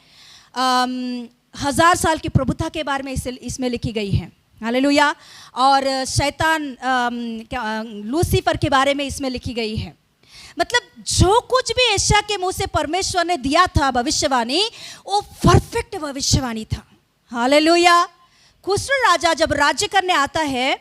1000 साल की प्रभुता के बारे में इसमें लिखी गई है। हालेलुया। और शैतान लूसीफर के बारे में इसमें लिखी गई है। मतलब जो कुछ भी यशायाह के मुंह से परमेश्वर ने दिया था भविष्यवाणी वो परफेक्ट भविष्यवाणी था। हालेलुया। कुश्र राजा जब राज्य करने आता है,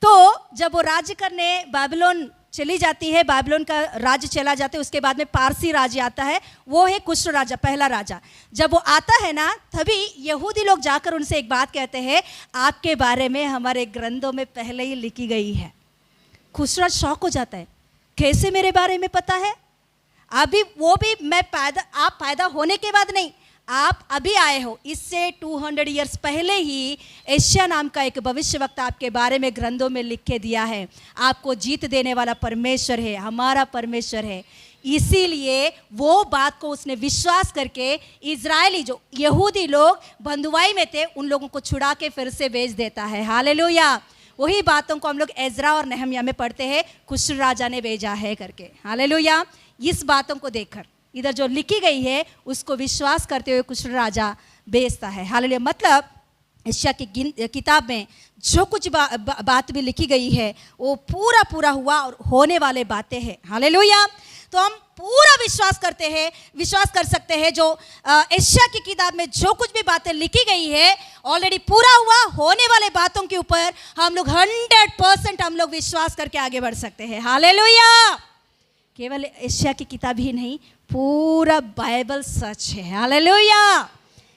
तो जब वो राज्य करने बाबिलोन चली जाती है, बाबिलोन का राज्य चला जाता है, उसके बाद में पारसी राज्य आता है, वो है कुष्ठ राजा, पहला राजा। जब वो आता है ना, तभी यहूदी लोग जाकर उनसे एक बात कहते हैं, आपके बारे में हमारे ग्रंथों में पहले ही लिखी गई है। कुष्ठ राज शॉक हो जाता है, कैसे मेरे बारे में पता है? अभी वो भी आप पैदा होने के बाद नहीं, आप अभी आए हो। इससे 200 ईयर्स पहले ही एशिया नाम का एक भविष्यवक्ता आपके बारे में ग्रंथों में लिख के दिया है। आपको जीत देने वाला परमेश्वर है, हमारा परमेश्वर है। इसीलिए वो बात को उसने विश्वास करके इजरायली जो यहूदी लोग बंधुआई में थे, उन लोगों को छुड़ा के फिर से भेज देता है। हालेलुया। वही बातों को हम लोग एजरा और नेहम्या में पढ़ते हैं, कुष्ठ राजा ने भेजा है करके। हालेलुया। इस बातों को देखकर इधर जो लिखी गई है उसको विश्वास करते हुए कुष्ठ राजा भेजता है। हालेलुया। मतलब एशिया की किताब में जो कुछ बात भी लिखी गई है वो पूरा पूरा हुआ और होने वाले बातें हैं। हालेलुया। तो हम पूरा विश्वास कर सकते हैं जो एशिया की किताब में जो कुछ भी बातें लिखी गई है ऑलरेडी पूरा हुआ, होने वाले बातों के ऊपर हम लोग 100% हम लोग विश्वास करके आगे बढ़ सकते हैं। हालेलुया। केवल एशिया की किताब ही नहीं, पूरा बाइबल सच है। हालेलुया।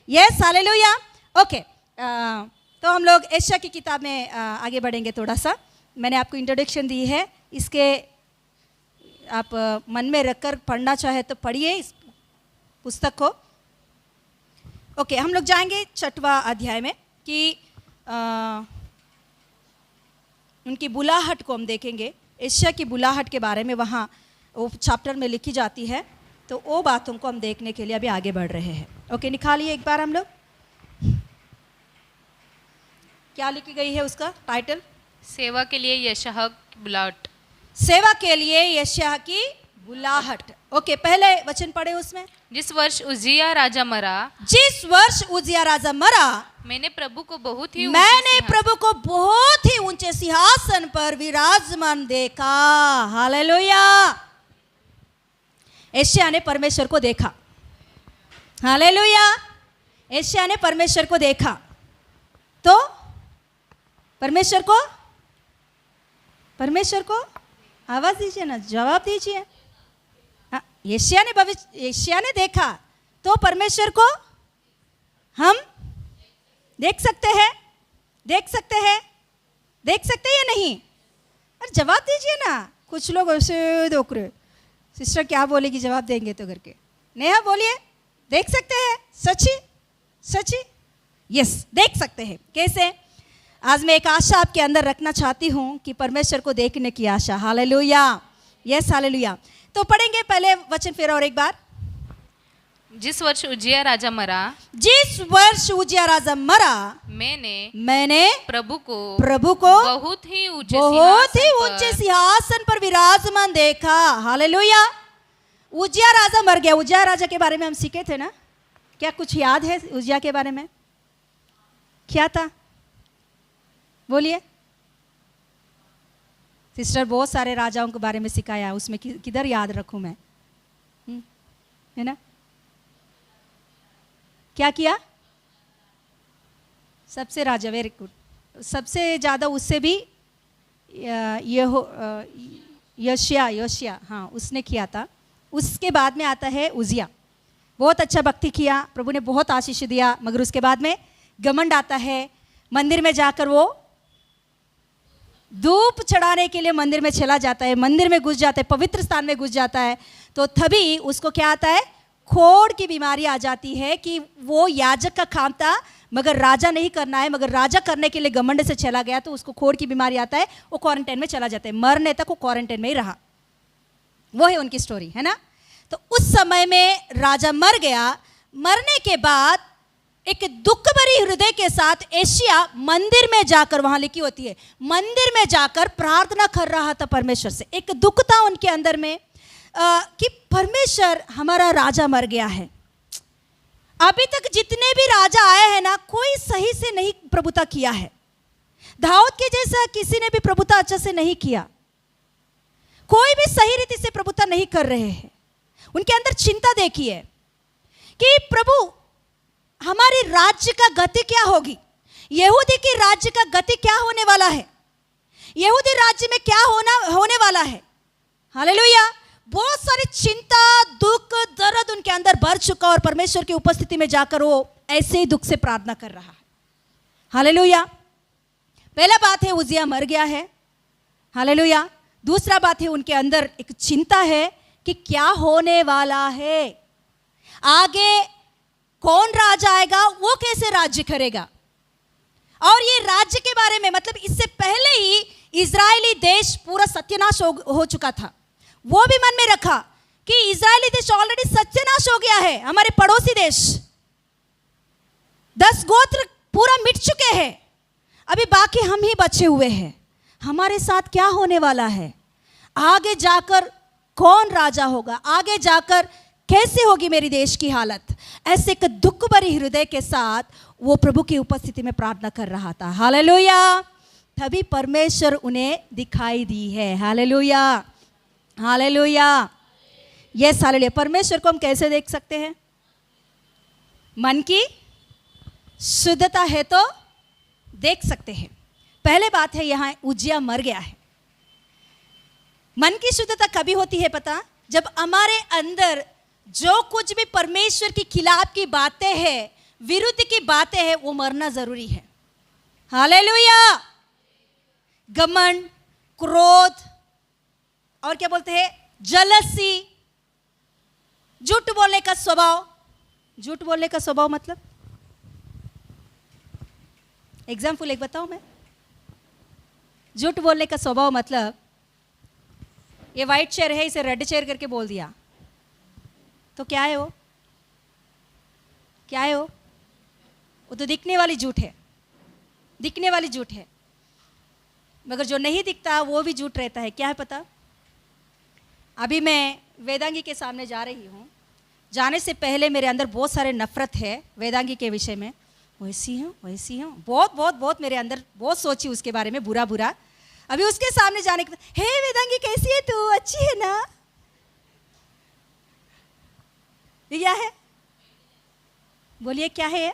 Yes, hallelujah. ओके, तो हम लोग एशिया की किताब में आगे बढ़ेंगे। थोड़ा सा मैंने आपको इंट्रोडक्शन दी है, इसके आप मन में रखकर पढ़ना चाहे तो पढ़िए इस पुस्तक को। ओके, हम लोग जाएंगे 6वां अध्याय में कि उनकी बुलाहट को हम देखेंगे। एशिया की बुलाहट के बारे में वहाँ वो चैप्टर में लिखी जाती है, तो वो बातों को हम देखने के लिए अभी आगे बढ़ रहे हैं। ओके, निकालिए एक बार हम लोग, क्या लिखी गई है उसका टाइटल? सेवा के लिए यशाह की बुलाहट। सेवा के लिए यशाह की बुलाहट। ओके, पहले वचन पढ़े उसमें। जिस वर्ष उजिया राजा मरा, मैंने प्रभु को बहुत ही ऊंचे सिंहासन पर विराजमान देखा। हालेलुया। एशिया ने परमेश्वर को देखा। हालेलुया। एशिया ने परमेश्वर को देखा। तो परमेश्वर को आवाज दीजिए ना, जवाब दीजिए। एशिया ने देखा, तो परमेश्वर को हम देख सकते हैं या नहीं? अरे जवाब दीजिए ना। कुछ लोग ऐसे देख रहे, सिस्टर क्या बोलेगी जवाब देंगे तो करके। नेहा बोलिए, देख सकते हैं? सच्ची यस, देख सकते हैं। कैसे? आज मैं एक आशा आपके अंदर रखना चाहती हूँ कि परमेश्वर को देखने की आशा। हालेलुया। Yes, hallelujah. तो पढ़ेंगे पहले वचन फिर और एक बार। जिस वर्ष उजिया राजा मरा, मैंने प्रभु को बहुत ही ऊंचे सिंहासन पर विराजमान देखा। हालेलुया। उजिया राजा मर गया। उजिया राजा के बारे में हम सीखे थे ना? क्या कुछ याद है उजिया के बारे में? क्या था? बोलिए। सिस्टर बहुत सारे राजाओं के बारे में सिखाया, उसमें किधर याद रखूं मैं? है ना? क्या किया? सबसे राजा, वेरी गुड। सबसे ज़्यादा उससे भी योशिया, हाँ, उसने किया था। उसके बाद में आता है उजिया। बहुत अच्छा भक्ति किया, प्रभु ने बहुत आशीष दिया, मगर उसके बाद में घमंड आता है। मंदिर में जाकर वो धूप चढ़ाने के लिए मंदिर में चला जाता है, मंदिर में घुस जाता है, पवित्र स्थान में घुस जाता है। तो तभी उसको क्या आता है? खोड़ की बीमारी आ जाती है कि वो याजक का काम था मगर राजा नहीं करना है, मगर राजा करने के लिए घमंड से चला गया, तो उसको खोड़ की बीमारी आता है, वो क्वारंटाइन में चला जाता है। मरने तक वो क्वारंटाइन में ही रहा। वो है उनकी स्टोरी, है ना? तो उस समय में राजा मर गया। मरने के बाद एक दुख भरी हृदय के साथ एशिया मंदिर में जाकर, वहां लिखी होती है, मंदिर में जाकर प्रार्थना कर रहा था परमेश्वर से। एक दुख था उनके अंदर में कि परमेश्वर, हमारा राजा मर गया है। अभी तक जितने भी राजा आए हैं ना, कोई सही से नहीं प्रभुता किया है। दाऊद के जैसा किसी ने भी प्रभुता अच्छा से नहीं किया। कोई भी सही रीति से प्रभुता नहीं कर रहे हैं। उनके अंदर चिंता देखिए कि प्रभु, हमारी राज्य का गति क्या होगी? यहूदी की राज्य का गति क्या होने वाला है? यहूदी राज्य में क्या होने वाला है? हालेलुया। बहुत सारी चिंता, दुख, दर्द उनके अंदर भर चुका और परमेश्वर की उपस्थिति में जाकर वो ऐसे ही दुख से प्रार्थना कर रहा है। हालेलुया। पहला बात है उजिया मर गया है। हालेलुया। दूसरा बात है उनके अंदर एक चिंता है कि क्या होने वाला है, आगे कौन राजा आएगा, वो कैसे राज्य करेगा। और ये राज्य के बारे में मतलब इससे पहले ही इजरायली देश पूरा सत्यानाश हो चुका था। वो भी मन में रखा कि इजरायली देश ऑलरेडी सत्यानाश हो गया है, हमारे पड़ोसी देश 10 गोत्र पूरा मिट चुके हैं, अभी बाकी हम ही बचे हुए हैं। हमारे साथ क्या होने वाला है, आगे जाकर कौन राजा होगा, आगे जाकर कैसे होगी मेरी देश की हालत। ऐसे एक दुख भरी हृदय के साथ वो प्रभु की उपस्थिति में प्रार्थना कर रहा था। हालेलुया। तभी परमेश्वर उन्हें दिखाई दी है। Hallelujah, hallelujah, yes hallelujah. परमेश्वर को हम कैसे देख सकते हैं? मन की शुद्धता है तो देख सकते हैं। पहले बात है यहाँ उजिया मर गया है। मन की शुद्धता कभी होती है पता? जब हमारे अंदर जो कुछ भी परमेश्वर के खिलाफ की बातें हैं, विरुद्ध की बातें हैं, वो मरना जरूरी है। हालेलुया। घमंड, क्रोध और क्या बोलते हैं, जलसी, झूठ बोलने का स्वभाव। झूठ बोलने का स्वभाव मतलब एग्जाम्पल एक बताऊं मैं। झूठ बोलने का स्वभाव मतलब ये वाइट चेयर है, इसे रेड चेयर करके बोल दिया तो क्या है वो? क्या है वो? वो तो दिखने वाली झूठ है, दिखने वाली झूठ है। मगर जो नहीं दिखता वो भी झूठ रहता है। क्या है पता? अभी मैं वेदांगी के सामने जा रही हूँ, जाने से पहले मेरे अंदर बहुत सारे नफरत है वेदांगी के विषय में। वैसी हूँ, वैसी हूँ, बहुत बहुत बहुत मेरे अंदर बहुत सोची उसके बारे में बुरा बुरा। अभी उसके सामने जाने के बाद, हे वेदांगी कैसी है तू, अच्छी है ना? ये क्या है? बोलिए क्या है?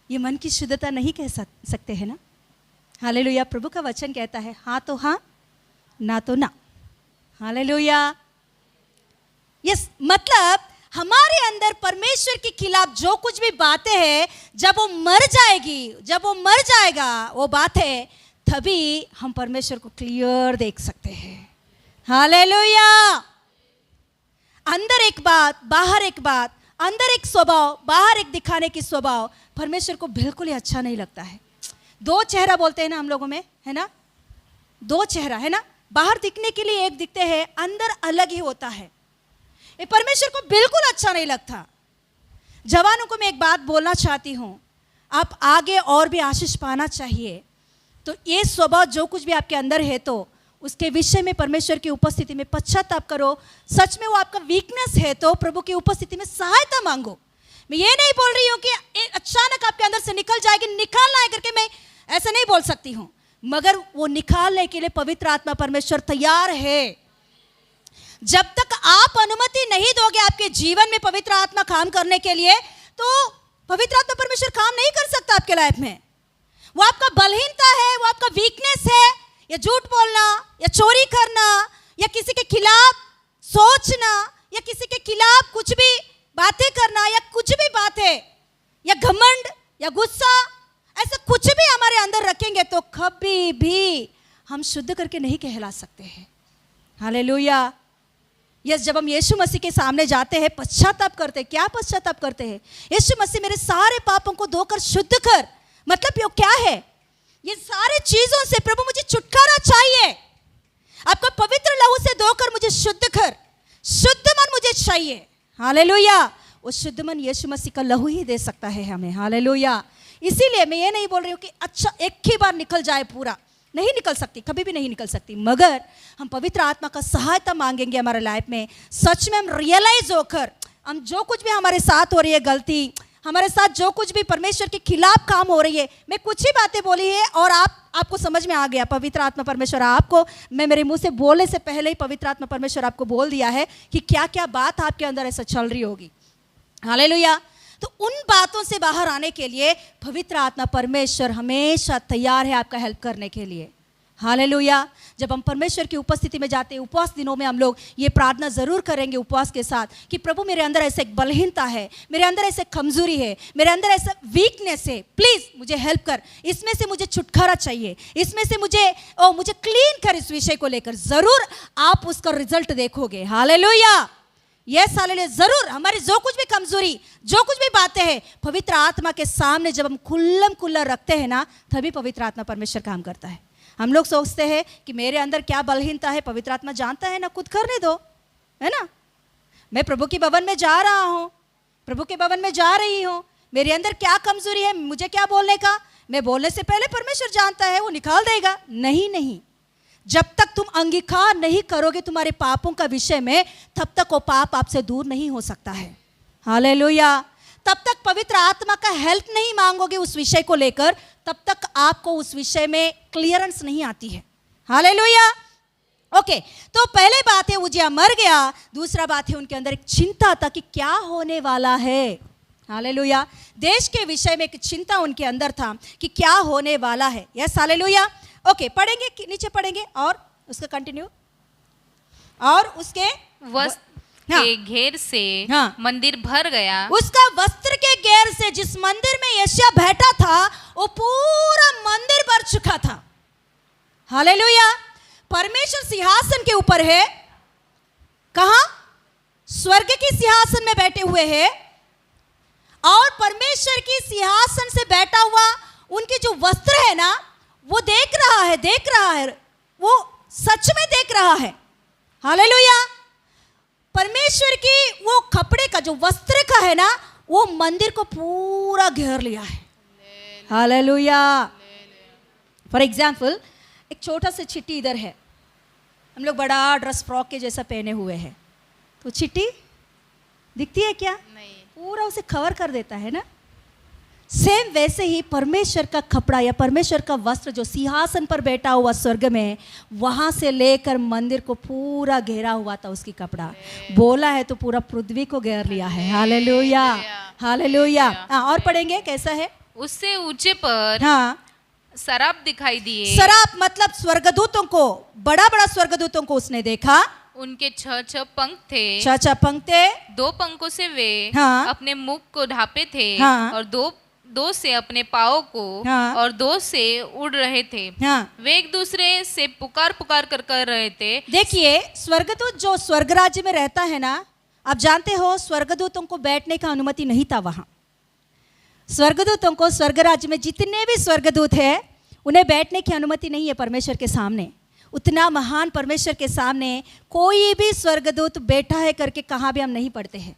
ये मन की शुद्धता नहीं कह सकते हैं ना। हालेलुया। प्रभु का वचन कहता है हाँ तो हाँ, ना तो ना। हालेलुया। यस, मतलब हमारे अंदर परमेश्वर के खिलाफ जो कुछ भी बातें हैं, जब वो मर जाएगी, जब वो मर जाएगा वो बातें, तभी हम परमेश्वर को क्लियर देख सकते हैं। हालेलुया। अंदर एक बात, बाहर एक बात, अंदर एक स्वभाव, बाहर एक दिखाने की स्वभाव परमेश्वर को बिल्कुल ही अच्छा नहीं लगता है। दो चेहरा बोलते हैं ना हम लोगों में, है ना? दो चेहरा है ना, बाहर दिखने के लिए एक दिखते हैं, अंदर अलग ही होता है। ये परमेश्वर को बिल्कुल अच्छा नहीं लगता। जवानों को मैं एक बात बोलना चाहती हूँ, आप आगे और भी आशीष पाना चाहिए तो ये स्वभाव जो कुछ भी आपके अंदर है तो उसके विषय में परमेश्वर की उपस्थिति में पश्चाताप करो। सच में वो आपका वीकनेस है तो प्रभु की उपस्थिति में सहायता मांगो। मैं ये नहीं बोल रही हूँ कि अचानक आपके अंदर से निकल जाएगी, निकालना है करके मैं ऐसा नहीं बोल सकती हूँ, मगर वो निकालने के लिए पवित्र आत्मा परमेश्वर तैयार है। जब तक आप अनुमति नहीं दोगे आपके जीवन में पवित्र आत्मा काम करने के लिए, तो पवित्र आत्मा परमेश्वर काम नहीं कर सकता आपके लाइफ में। वो आपका बलहीनता है, वो आपका वीकनेस है, या झूठ बोलना, या चोरी करना, या किसी के खिलाफ सोचना, या किसी के खिलाफ कुछ भी बातें करना, या कुछ भी बातें, या घमंड, या गुस्सा, ऐसा कुछ भी हमारे अंदर रखेंगे तो कभी भी हम शुद्ध करके नहीं कहला सकते हैं। हालेलुया। यस, जब हम यीशु मसीह के सामने जाते हैं, पश्चाताप करते हैं। क्या पश्चाताप करते हैं? यीशु मसीह मेरे सारे पापों को धोकर शुद्ध कर। मतलब ये क्या है? ये सारे चीजों से प्रभु मुझे छुटकारा चाहिए। आपका पवित्र लहू से धोकर मुझे शुद्ध कर, शुद्ध मन मुझे चाहिए। हालेलुया। वो शुद्ध मन यीशु मसीह का लहू ही दे सकता है हमें। हालेलुया। इसीलिए मैं ये नहीं बोल रही हूँ कि अच्छा एक ही बार निकल जाए, पूरा नहीं निकल सकती, कभी भी नहीं निकल सकती, मगर हम पवित्र आत्मा का सहायता मांगेंगे हमारे लाइफ में। सच में हम रियलाइज होकर हम जो कुछ भी हमारे साथ हो रही है गलती, हमारे साथ जो कुछ भी परमेश्वर के खिलाफ काम हो रही है, मैं कुछ ही बातें बोली है और आपको समझ में आ गया, पवित्र आत्मा परमेश्वर आपको, मैं मेरे मुंह से बोलने से पहले ही पवित्र आत्मा परमेश्वर आपको बोल दिया है कि क्या क्या बात आपके अंदर ऐसा चल रही होगी। हालेलुया। तो उन बातों से बाहर आने के लिए पवित्र आत्मा परमेश्वर हमेशा तैयार है आपका हेल्प करने के लिए। हालेलुया। जब हम परमेश्वर की उपस्थिति में जाते हैं, उपवास दिनों में हम लोग ये प्रार्थना ज़रूर करेंगे उपवास के साथ कि प्रभु मेरे अंदर ऐसे एक बलहीनता है, मेरे अंदर ऐसे कमज़ोरी है, मेरे अंदर ऐसा वीकनेस है, प्लीज़ मुझे हेल्प कर, इसमें से मुझे छुटकारा चाहिए, इसमें से मुझे क्लीन कर इस विषय को लेकर। ज़रूर आप उसका रिजल्ट देखोगे। Hallelujah, yes hallelujah. ज़रूर हमारी जो कुछ भी कमज़ोरी, जो कुछ भी बातें हैं, पवित्र आत्मा के सामने जब हम खुल्लम खुल्ला रखते हैं ना, तभी पवित्र आत्मा परमेश्वर काम करता है। हम लोग सोचते हैं कि मेरे अंदर क्या बलहीनता है, पवित्र आत्मा जानता है ना, खुद करने दो, है ना। मैं प्रभु के भवन में जा रहा हूँ, प्रभु के भवन में जा रही हूँ, मेरे अंदर क्या कमज़ोरी है, मुझे क्या बोलने का, मैं बोलने से पहले परमेश्वर जानता है, वो निकाल देगा। नहीं, जब तक तुम अंगीकार नहीं करोगे तुम्हारे पापों का विषय में, तब तक वो पाप आपसे दूर नहीं हो सकता है। हालेलुया। तब तक पवित्र आत्मा का हेल्प नहीं मांगोगे उस विषय को लेकर, तब तक आपको उस विषय में क्लियरेंस नहीं आती है। हालेलुया। ओके, तो पहले बात है उजिया मर गया, दूसरा बात है उनके अंदर एक चिंता था कि क्या होने वाला है। हालेलुया। देश के विषय में एक चिंता उनके अंदर था कि क्या होने वाला है। Yes hallelujah. ओके, पढ़ेंगे, नीचे पढ़ेंगे और उसका कंटिन्यू। और उसके वस्त्र के घेर से मंदिर भर गया। उसका वस्त्र के घेर से जिस मंदिर में यशायाह बैठा था, वो पूरा मंदिर भर चुका था। हालेलुया। परमेश्वर सिंहासन के ऊपर है। कहां? स्वर्ग की सिंहासन में बैठे हुए हैं, और परमेश्वर की सिंहासन से बैठा हुआ उनके जो वस्त्र है ना, वो देख रहा है, वो सच में देख रहा है। हालेलुया। परमेश्वर की वो कपड़े का जो वस्त्र का है ना, वो मंदिर को पूरा घेर लिया है। हालेलुया। फॉर एग्जाम्पल, एक छोटा सा चिट्टी इधर है, हम लोग बड़ा ड्रेस फ्रॉक के जैसा पहने हुए हैं, तो चिट्टी दिखती है क्या? नहीं। पूरा उसे कवर कर देता है ना। सेम वैसे ही परमेश्वर का कपड़ा या परमेश्वर का वस्त्र जो सिंहासन पर बैठा हुआ स्वर्ग में, वहां से लेकर मंदिर को पूरा घेरा हुआ था उसकी कपड़ा। बोला है तो पूरा पृथ्वी को घेर लिया है। Hallelujah, hallelujah. और पढ़ेंगे कैसा है। उससे ऊंचे पर सराप दिखाई दिए। सराप मतलब स्वर्गदूतों को, बड़ा बड़ा स्वर्गदूतों को उसने देखा। उनके 6 पंख थे। 6 पंख थे। 2 पंखों से वे अपने मुख को ढापे थे, और दो से अपने पाँव को, और 2 से उड़ रहे थे। वे एक दूसरे से पुकार कर रहे थे। देखिए, स्वर्गदूत जो स्वर्ग राज्य में रहता है ना, आप जानते हो स्वर्गदूतों को बैठने का अनुमति नहीं था वहां। स्वर्गदूतों को स्वर्ग राज्य में जितने भी स्वर्गदूत है, उन्हें बैठने की अनुमति नहीं है परमेश्वर के सामने। उतना महान परमेश्वर के सामने कोई भी स्वर्गदूत बैठा है करके कहाँ भी हम नहीं पढ़ते हैं।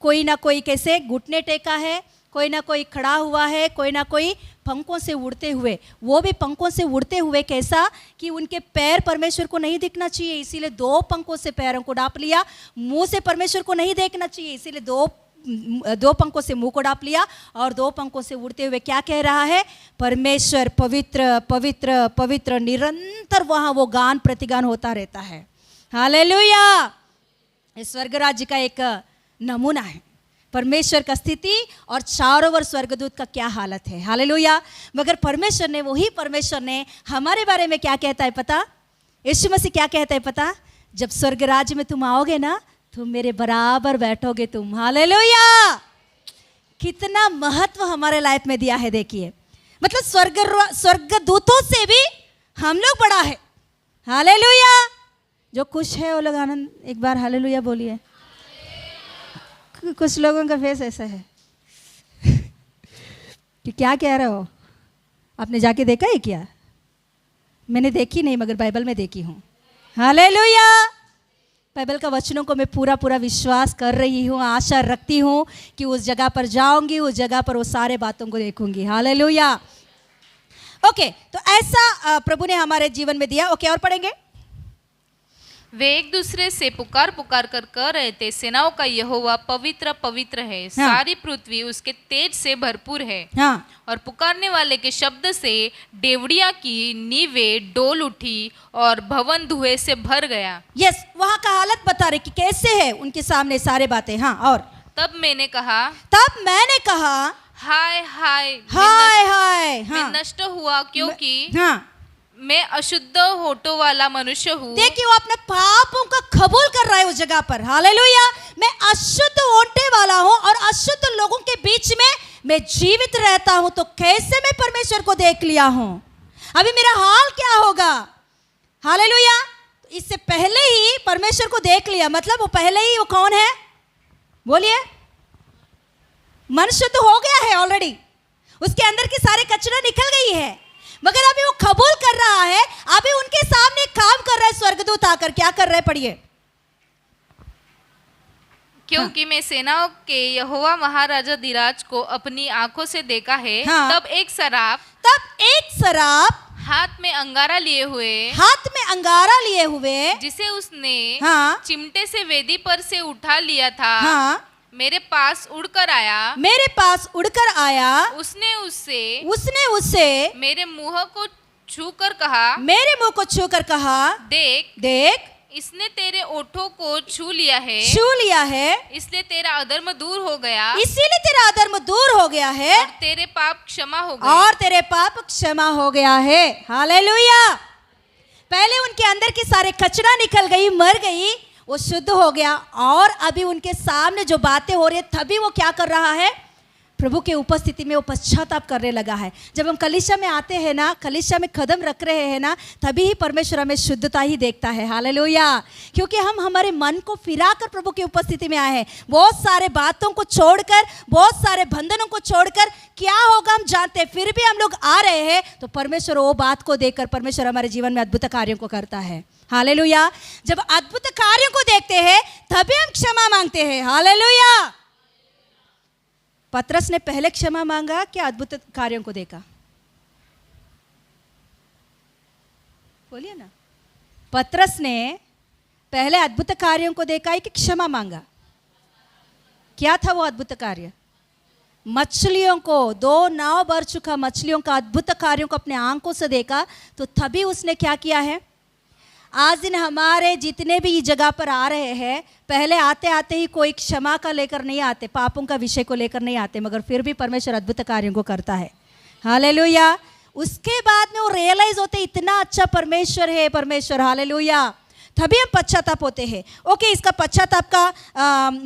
कोई ना कोई कैसे घुटने टेका है, कोई ना कोई खड़ा हुआ है, कोई ना कोई पंखों से उड़ते हुए। वो भी पंखों से उड़ते हुए कैसा कि उनके पैर परमेश्वर को नहीं दिखना चाहिए, इसीलिए 2 पंखों से पैरों को ढाप लिया। मुंह से परमेश्वर को नहीं देखना चाहिए, इसीलिए दो पंखों से मुंह को ढाप लिया, और 2 पंखों से उड़ते हुए क्या कह रहा है? परमेश्वर पवित्र पवित्र पवित्र। निरंतर वहां वो गान प्रतिगान होता रहता है। हालेलुया। इस स्वर्ग राज्य का एक नमूना है परमेश्वर का स्थिति, और चारों ओर स्वर्गदूत का क्या हालत है। हालेलुया। मगर परमेश्वर ने, वही परमेश्वर ने हमारे बारे में क्या कहता है पता? यीशु मसीह क्या कहता है पता? जब स्वर्ग राज्य में तुम आओगे ना, तुम मेरे बराबर बैठोगे तुम। हालेलुया। कितना महत्व हमारे लाइफ में दिया है। देखिए, मतलब स्वर्गदूतों से भी हम लोग बड़ा है। हालेलुया। जो खुश है वो लोग आनंद एक बार हालेलुया बोलिए। कुछ लोगों का फेस ऐसा है कि क्या कह रहे हो? आपने जाके देखा है क्या? मैंने देखी नहीं, मगर बाइबल में देखी हूँ। हालेलुया। बाइबल का वचनों को मैं पूरा विश्वास कर रही हूँ, आशा रखती हूँ कि उस जगह पर जाऊंगी, उस जगह पर वो सारे बातों को देखूंगी। हालेलुया। ओके, तो ऐसा प्रभु ने हमारे जीवन में दिया। ओके, और पढ़ेंगे। वे एक दूसरे से पुकार कर कह रहे थे, सेनाओं का यहोवा पवित्र पवित्र है। सारी पृथ्वी उसके तेज से भरपूर है। और पुकारने वाले के शब्द से डेवड़िया की नींवें डोल उठी और भवन धुएं से भर गया। यस, वहां का हालत बता रहे कि कैसे है उनके सामने सारे बातें। और तब मैंने कहा हाय हाय मैं नष्ट हुआ, क्योंकि मैं अशुद्ध होठों वाला मनुष्य हूँ। देखिए वो अपने पापों का कबूल कर रहा है उस जगह पर। हालेलुया। मैं अशुद्ध होने वाला हूँ और अशुद्ध लोगों के बीच में मैं जीवित रहता हूँ, तो कैसे मैं परमेश्वर को देख लिया हूँ, अभी मेरा हाल क्या होगा। हालेलुया। इससे पहले ही परमेश्वर को देख लिया, मतलब वो पहले ही वो कौन है, बोलिए, मनुष्य तो हो गया है ऑलरेडी, उसके अंदर की सारे कचरा निकल गई है, मगर अभी वो कबूल कर रहा है, अभी उनके सामने काम कर रहा है स्वर्गदूत आकर। क्या कर रहा है, पढ़िए। क्योंकि मैं सेनाओं के यहोवा महाराजा धीराज को अपनी आंखों से देखा है। हाँ। तब एक सराप हाथ में अंगारा लिए हुए जिसे उसने हाँ। चिमटे से वेदी पर से उठा लिया था, हाँ। मेरे पास उड़कर आया। उसने उससे मेरे मुंह को छूकर कहा, देख इसने तेरे ओठों को छू लिया है, इसलिए तेरा अधर्म दूर हो गया, और तेरे पाप क्षमा हो गए। हालेलुया। पहले उनके अंदर की सारे कचरा निकल गई, मर गई, वो शुद्ध हो गया, और अभी उनके सामने जो बातें हो रही है तभी वो क्या कर रहा है, प्रभु के उपस्थिति में वो पश्चाताप करने लगा है। जब हम कलीसिया में आते हैं ना, कलीसिया में कदम रख रहे हैं ना, तभी ही परमेश्वर हमें शुद्धता ही देखता है। हालेलुया। क्योंकि हम हमारे मन को फिराकर प्रभु की उपस्थिति में आए हैं, बहुत सारे बातों को छोड़कर, बहुत सारे बंधनों को छोड़कर। क्या होगा हम जानते हैं, फिर भी हम लोग आ रहे हैं, तो परमेश्वर वो बात को देखकर परमेश्वर हमारे जीवन में अद्भुत कार्यों को करता है। हालेलुया। जब अद्भुत कार्यों को देखते हैं तभी हम क्षमा मांगते हैं। हालेलुया। पतरस ने पहले क्षमा मांगा, क्या अद्भुत कार्यों को देखा, बोलिए ना। पतरस ने पहले अद्भुत कार्यों को देखा है कि क्षमा मांगा। क्या था वो अद्भुत कार्य, मछलियों को, 2 नाव भर चुका मछलियों का अद्भुत कार्यों को अपने आंखों से देखा, तो तभी उसने क्या किया है। आज दिन हमारे जितने भी इस जगह पर आ रहे हैं, पहले आते आते ही कोई क्षमा का लेकर नहीं आते, पापों का विषय को लेकर नहीं आते, मगर फिर भी परमेश्वर अद्भुत कार्यों को करता है। हालेलुया। उसके बाद में वो रियलाइज होते इतना अच्छा परमेश्वर है, परमेश्वर। हालेलुया। तभी हम पश्चाताप होते हैं। ओके, इसका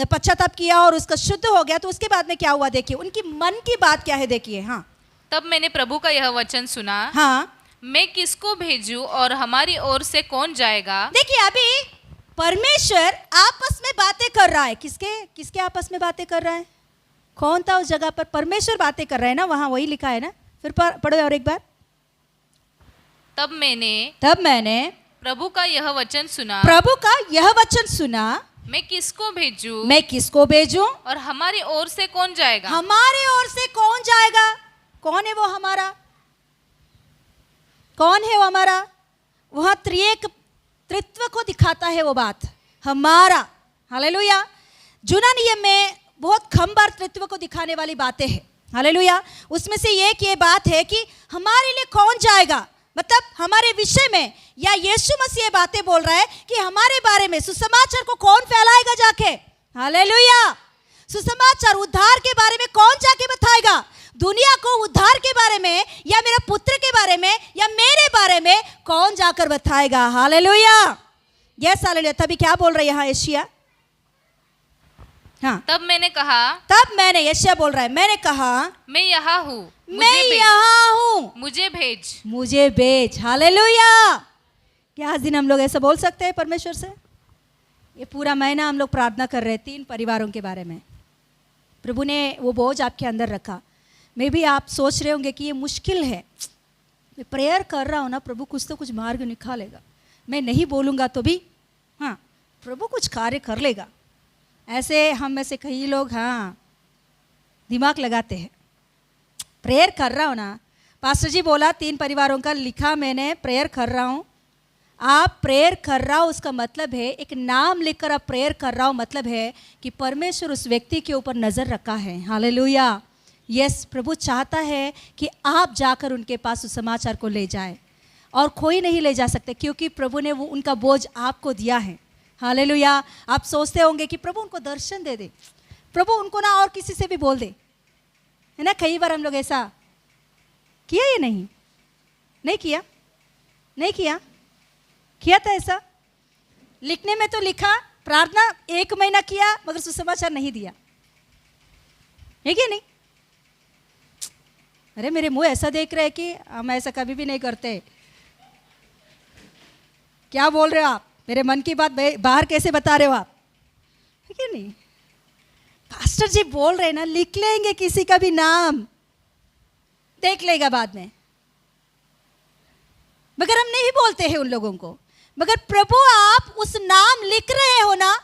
पश्चाताप किया और उसका शुद्ध हो गया, तो उसके बाद में क्या हुआ देखिए, उनकी मन की बात क्या है देखिए। हाँ। तब मैंने प्रभु का यह वचन सुना, हाँ, मैं किसको भेजूं और हमारी ओर से कौन जाएगा। देखिए अभी परमेश्वर आपस में बातें कर रहा है। किसके आपस में बातें कर रहा है, कौन था उस जगह पर, परमेश्वर बातें कर रहे हैं ना, वहां वही लिखा है ना। फिर पढ़ो और एक बार। तब मैंने प्रभु का यह वचन सुना, मैं किसको भेजूं और हमारी ओर से कौन जाएगा। कौन है वो हमारा, कौन है वो हमारा, वहां त्रित्व को दिखाता है वो बात, हमारा। हालेलुया। जुना नियम में बहुत कम बार त्रित्व को दिखाने वाली बातें हैं। हालेलुया। उसमें से एक ये बात है कि हमारे लिए कौन जाएगा, मतलब हमारे विषय में, या यीशु मसीह बातें बोल रहा है कि हमारे बारे में सुसमाचार को कौन फैलाएगा जाके। हालेलुया। सुसमाचार उद्धार के बारे में कौन जाके बताएगा, दुनिया को उद्धार के बारे में, या मेरा पुत्र के बारे में, या मेरे बारे में कौन जाकर बताएगा। हालेलुया। Yes hallelujah. तभी क्या बोल रहे यहाँ यशायाह। हाँ। तब मैंने यशायाह बोल रहा है, मैंने कहा मैं यहाँ हूँ, मुझे भेज। हालेलुया। क्या आज दिन हम लोग ऐसा बोल सकते हैं परमेश्वर से। ये पूरा महीना हम लोग प्रार्थना कर रहे हैं 3 परिवारों के बारे में, प्रभु ने वो बोझ आपके अंदर रखा। मे भी आप सोच रहे होंगे कि ये मुश्किल है, मैं प्रेयर कर रहा हूँ ना, प्रभु कुछ तो कुछ मार्ग निकालेगा, मैं नहीं बोलूँगा तो भी हाँ प्रभु कुछ कार्य कर लेगा। ऐसे हम में से कई लोग हाँ दिमाग लगाते हैं। प्रेयर कर रहा हूँ ना, पास्टर जी बोला 3 परिवारों का लिखा मैंने, प्रेयर कर रहा हूँ। आप प्रेयर कर रहा हो उसका मतलब है, एक नाम लिखकर आप प्रेयर कर रहा हो, मतलब है कि परमेश्वर उस व्यक्ति के ऊपर नज़र रखा है। हालेलुया। यस, प्रभु चाहता है कि आप जाकर उनके पास सुसमाचार को ले जाए, और कोई नहीं ले जा सकते, क्योंकि प्रभु ने वो उनका बोझ आपको दिया है। हालेलुया। आप सोचते होंगे कि प्रभु उनको दर्शन दे दे, प्रभु उनको ना और किसी से भी बोल दे, है ना। कई बार हम लोग ऐसा किया या नहीं किया। नहीं किया? किया था ऐसा? लिखने में तो लिखा, प्रार्थना 1 महीना किया, मगर सुसमाचार नहीं दिया, है कि नहीं? अरे मेरे मुंह ऐसा देख रहे हैं कि हम ऐसा कभी भी नहीं करते। क्या बोल रहे हो आप? मेरे मन की बात बाहर कैसे बता रहे हो आप, है कि नहीं? पास्टर जी बोल रहे हैं ना, लिख लेंगे किसी का भी नाम, देख लेगा बाद में, मगर हम नहीं बोलते हैं उन लोगों को। मगर प्रभु आप उस नाम लिख रहे हो ना,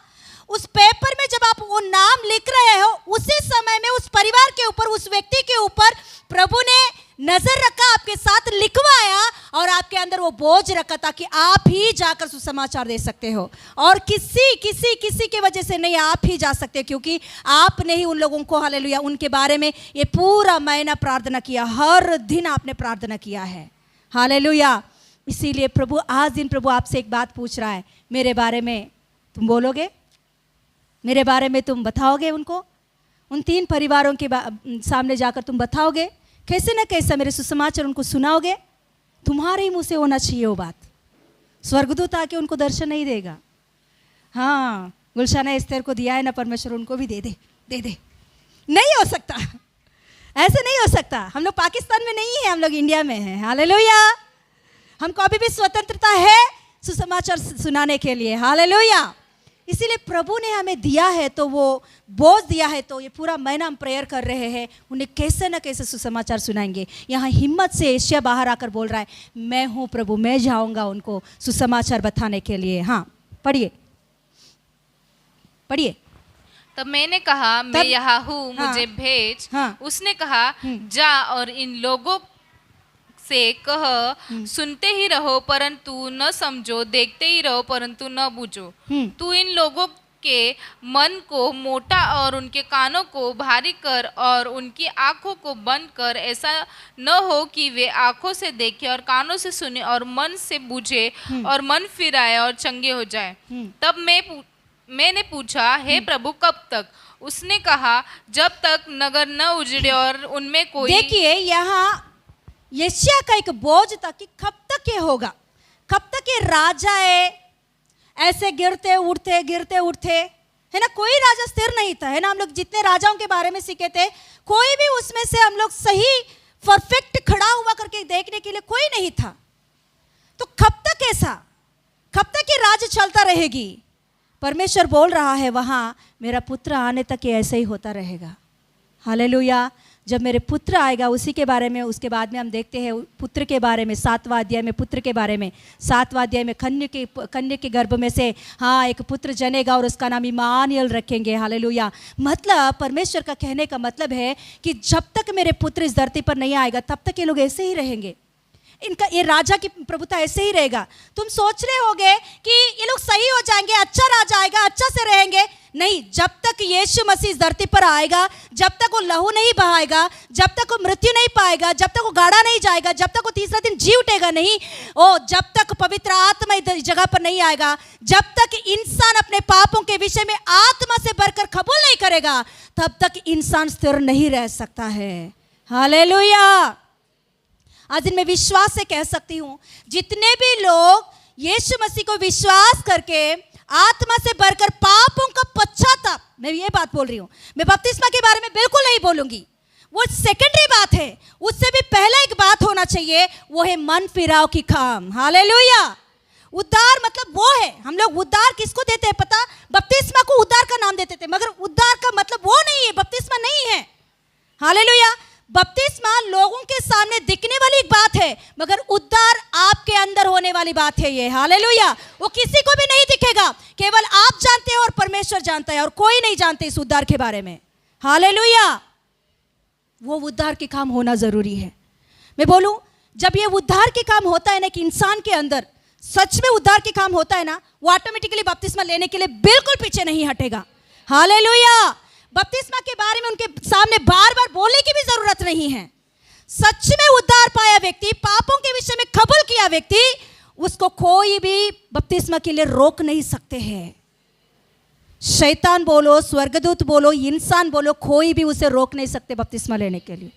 उस पेपर में जब आप वो नाम लिख रहे हो, उसी समय में उस परिवार के ऊपर, उस व्यक्ति के ऊपर प्रभु ने नजर रखा, आपके साथ लिखवाया और आपके अंदर वो बोझ रखा था कि आप ही जाकर सुसमाचार दे सकते हो, और किसी की वजह से नहीं, आप ही जा सकते, क्योंकि आपने ही उन लोगों को, हालेलुया, उनके बारे में ये पूरा महीना प्रार्थना किया, हर दिन आपने प्रार्थना किया है, हालेलुया। इसीलिए प्रभु आज दिन प्रभु आपसे एक बात पूछ रहा है, मेरे बारे में तुम बोलोगे? मेरे बारे में तुम बताओगे उनको? उन 3 परिवारों के सामने जाकर तुम बताओगे? कैसे ना कैसे मेरे सुसमाचार उनको सुनाओगे? तुम्हारे ही मुंह से होना चाहिए वो बात। स्वर्गदूत आके उनको दर्शन नहीं देगा। हाँ, गुलशाना एस्तेर को दिया है ना परमेश्वर, उनको भी दे दे। नहीं हो सकता, ऐसे नहीं हो सकता। हम लोग पाकिस्तान में नहीं है, हम लोग इंडिया में हैं, हालेलुया। हमको अभी भी स्वतंत्रता है सुसमाचार सुनाने के लिए, हालेलुया। इसीलिए प्रभु ने हमें दिया है, तो वो बोझ दिया है, तो ये पूरा महीना हम प्रेयर कर रहे हैं, उन्हें कैसे ना कैसे सुसमाचार सुनाएंगे। यहाँ हिम्मत से एशिया बाहर आकर बोल रहा है, मैं हूँ प्रभु, मैं जाऊँगा उनको सुसमाचार बताने के लिए। हाँ, पढ़िए। तब मैंने कहा, मैं यहाँ हूँ, मुझे भेज। उसने कहा, जा और इन लोगों से कह, सुनते ही रहो परंतु न समझो, देखते ही रहो परंतु न बूझो। तू इन लोगों के मन को मोटा और उनके कानों को भारी कर और उनकी आंखों को बंद कर, ऐसा न हो कि वे आंखों से देखे और कानों से सुने और मन से बूझे और मन फिराए और चंगे हो जाए। तब मैंने पूछा, हे प्रभु कब तक? उसने कहा, जब तक नगर न उजड़े और उनमें कोई। देखिए यहाँ यशायाह का एक बोझ था कि कब तक ये होगा, कब तक ये राजा ऐसे गिरते उठते है ना। कोई राजा स्थिर नहीं था, है ना। हम लोग जितने राजाओं के बारे में सीखे थे, कोई भी उसमें से हम लोग सही परफेक्ट खड़ा हुआ करके देखने के लिए कोई नहीं था। तो कब तक ऐसा, कब तक ये राज चलता रहेगी? परमेश्वर बोल रहा है वहाँ, मेरा पुत्र आने तक ये ऐसे ही होता रहेगा, हालेलुया। जब मेरे पुत्र आएगा, उसी के बारे में, उसके बाद में हम देखते हैं पुत्र के बारे में 7वां अध्याय में, पुत्र के बारे में 7वां अध्याय में, कन्या के गर्भ में से हाँ एक पुत्र जनेगा और उसका नाम इमानुएल रखेंगे, हालेलुया। मतलब परमेश्वर का कहने का मतलब है कि जब तक मेरे पुत्र इस धरती पर नहीं आएगा, तब तक ये लोग ऐसे ही रहेंगे, इनका ये राजा की प्रभुता ऐसे ही रहेगा। तुम सोच रहे होगे कि ये लोग सही हो जाएंगे, अच्छा राजा आएगा, अच्छा से रहेंगे। नहीं, जब तक यीशु मसीह इस धरती पर आएगा, जब तक वो लहू नहीं बहाएगा, जब तक वो मृत्यु नहीं पाएगा, जब तक वो गाड़ा नहीं जाएगा, जब तक वो तीसरा दिन जी उठेगा नहीं, जब तक पवित्र आत्मा इस जगह पर नहीं आएगा, जब तक इंसान अपने पापों के विषय में आत्मा से भरकर कबूल नहीं करेगा, तब तक इंसान स्थिर नहीं रह सकता है, हालेलुया। आज दिन मैं विश्वास से कह सकती हूँ, जितने भी लोग यीशु मसीह को विश्वास करके आत्मा से भरकर पापों का पश्चाताप, मैं ये बात बोल रही हूँ, मैं बपतिस्मा के बारे में बिल्कुल नहीं बोलूंगी, वो सेकेंडरी बात है। उससे भी पहले एक बात होना चाहिए, वो है मन फिराव की काम, हालेलुया। उद्धार मतलब वो है, हम लोग उद्धार किसको देते हैं पता? बपतिस्मा को उद्धार का नाम देते थे, मगर उद्धार का मतलब वो नहीं है, बपतिस्मा नहीं है, हालेलुया। बपतिस्मा लोगों के सामने दिखने वाली एक बात है, मगर उद्धार आपके अंदर होने वाली बात है ये, हालेलुया। वो किसी को भी नहीं दिखेगा, केवल आप जानते हो और परमेश्वर जानता है, और कोई नहीं जानते इस उद्धार के बारे में, हालेलुया। वो उद्धार के काम होना जरूरी है। मैं बोलूं, जब ये उद्धार के काम होता है ना, कि इंसान के अंदर सच में उद्धार के काम होता है ना, वो ऑटोमेटिकली बपतिस्मा लेने के लिए बिल्कुल पीछे नहीं हटेगा, हालेलुया। बपतिस्मा के बारे में उनके सामने बार बार बोलने की भी जरूरत नहीं है। सच में उद्धार पाया व्यक्ति, पापों के विषय में कबूल किया व्यक्ति, उसको कोई भी बपतिस्मा के लिए रोक नहीं सकते हैं। शैतान बोलो, स्वर्गदूत बोलो, इंसान बोलो, कोई भी उसे रोक नहीं सकते बपतिस्मा लेने के लिए,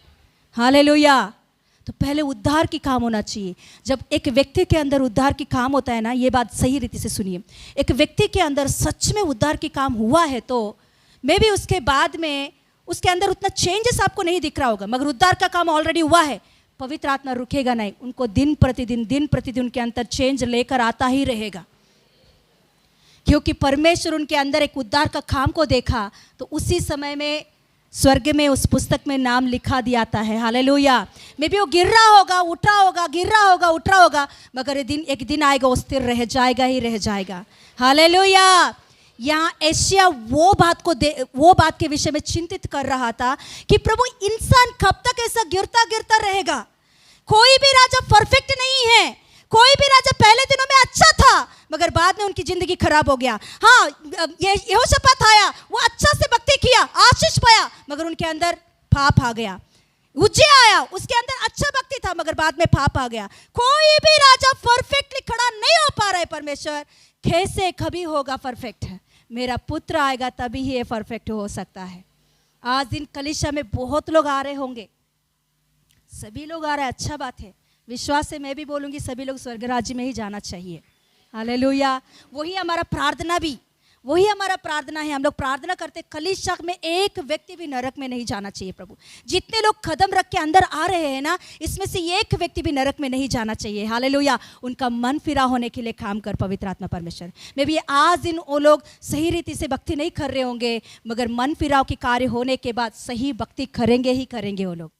हालेलुया। तो पहले उद्धार की काम होना चाहिए। जब एक व्यक्ति के अंदर उद्धार की काम होता है ना, ये बात सही रीति से सुनिए, एक व्यक्ति के अंदर सच में उद्धार की काम हुआ है तो मे भी उसके बाद में उसके अंदर उतना चेंजेस आपको नहीं दिख रहा होगा, मगर उद्धार का काम ऑलरेडी हुआ है, पवित्र आत्मा रुकेगा नहीं, उनको दिन प्रतिदिन उनके अंदर चेंज लेकर आता ही रहेगा। क्योंकि परमेश्वर उनके अंदर एक उद्धार का काम को देखा तो उसी समय में स्वर्ग में उस पुस्तक में नाम लिखा दिया है। हालेलुया। मे भी वो गिर रहा होगा, उठ रहा होगा, गिर रहा होगा, उठ रहा होगा, मगर एक दिन आएगा वो स्थिर रह जाएगा ही रह जाएगा। हालेलुया। यहाँ एशिया वो बात के विषय में चिंतित कर रहा था कि प्रभु इंसान कब तक ऐसा गिरता गिरता रहेगा। कोई भी राजा परफेक्ट नहीं है, कोई भी राजा पहले दिनों में अच्छा था मगर बाद में उनकी जिंदगी खराब हो गया। हाँ, यहोशापात आया, वो अच्छा से भक्ति किया, आशीष पाया, मगर उनके अंदर पाप आ गया। उज्जिया आया, उसके अंदर अच्छा भक्ति था मगर बाद में पाप आ गया। कोई भी राजा परफेक्टली खड़ा नहीं हो पा रहा है। परमेश्वर कैसे कभी होगा परफेक्ट है? मेरा पुत्र आएगा तभी ही ये परफेक्ट हो सकता है। आज दिन कलीसिया में बहुत लोग आ रहे होंगे, सभी लोग आ रहे हैं, अच्छा बात है। विश्वास से मैं भी बोलूँगी सभी लोग स्वर्ग राज्य में ही जाना चाहिए। हालेलुया। वही हमारा प्रार्थना है। हम लोग प्रार्थना करते कलीसिया में एक व्यक्ति भी नरक में नहीं जाना चाहिए। प्रभु जितने लोग कदम रख के अंदर आ रहे हैं ना, इसमें से एक व्यक्ति भी नरक में नहीं जाना चाहिए। हालेलुया। उनका मन फिरा होने के लिए काम कर पवित्र आत्मा परमेश्वर। मे भी आज दिन वो लोग सही रीति से भक्ति नहीं कर रहे होंगे, मगर मन फिराव के कार्य होने के बाद सही भक्ति करेंगे ही करेंगे वो लोग।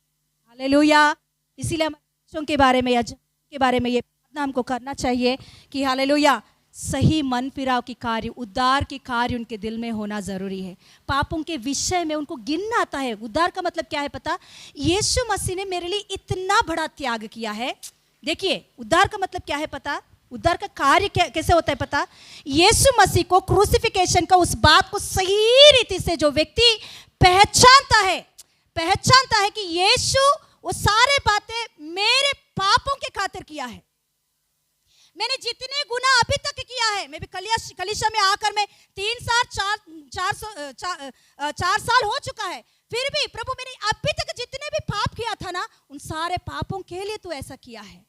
हालेलुया। इसीलिए बच्चों के बारे में या के बारे में ये प्रार्थना हमको करना चाहिए कि हालेलुया सही मन फिराव की कार्य, उद्धार की कार्य उनके दिल में होना जरूरी है। पापों के विषय में उनको गिनना आता है। उद्धार का मतलब क्या है पता? यीशु मसीह ने मेरे लिए इतना बड़ा त्याग किया है। देखिए उद्धार का मतलब क्या है पता? उद्धार का कार्य कैसे होता है पता? यीशु मसीह को क्रूसिफिकेशन का उस बात को सही रीति से जो व्यक्ति पहचानता है कि यीशु वो सारे बातें मेरे पापों के खातिर किया है। मैंने जितने गुनाह अभी तक किया है, मैं भी कलीसिया में आकर मैं 4 साल हो चुका है, फिर भी प्रभु मैंने अभी तक जितने भी पाप किया था ना, उन सारे पापों के लिए तो ऐसा किया है।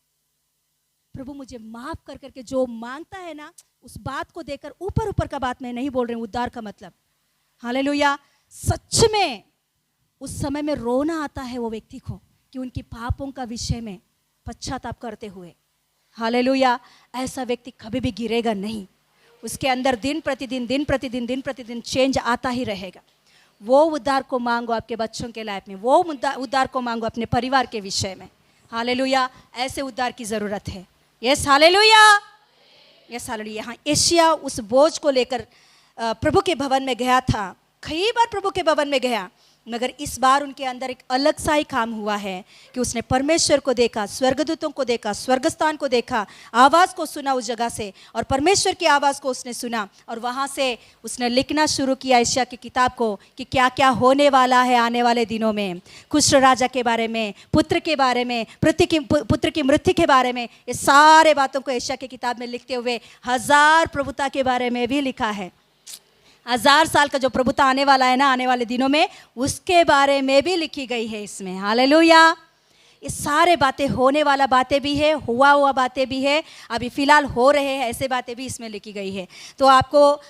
प्रभु मुझे माफ कर करके जो मांगता है ना, उस बात को देकर ऊपर का बात मैं नहीं बोल रही हूँ। उद्धार का मतलब हालेलुया सच में उस समय में रोना आता है वो व्यक्ति को कि उनकी पापों का विषय में पश्चाताप करते हुए। हालेलुया। ऐसा व्यक्ति कभी भी गिरेगा नहीं। उसके अंदर दिन प्रतिदिन चेंज आता ही रहेगा। वो उद्धार को मांगो आपके बच्चों के लाइफ में, वो उद्धार को मांगो अपने परिवार के विषय में। हालेलुया। ऐसे उद्धार की ज़रूरत है। Yes hallelujah. Yes hallelujah. यहाँ एशिया उस बोझ को लेकर प्रभु के भवन में गया था। कई बार प्रभु के भवन में गया, मगर इस बार उनके अंदर एक अलग सा ही काम हुआ है कि उसने परमेश्वर को देखा, स्वर्गदूतों को देखा, स्वर्गस्थान को देखा, आवाज़ को सुना उस जगह से, और परमेश्वर की आवाज़ को उसने सुना, और वहाँ से उसने लिखना शुरू किया एशिया की किताब को कि क्या क्या होने वाला है आने वाले दिनों में। कुष्ठ राजा के बारे में, पुत्र के बारे में, पुत्र की मृत्यु के बारे में, ये सारे बातों को एशिया की किताब में लिखते हुए 1000 प्रभुता के बारे में भी लिखा है। 1000 साल का जो प्रभुता आने वाला है ना आने वाले दिनों में, उसके बारे में भी लिखी गई है इसमें। हालेलुया। ये सारे बातें होने वाला बातें भी है, हुआ बातें भी है, अभी फिलहाल हो रहे हैं ऐसे बातें भी इसमें लिखी गई है। तो आपको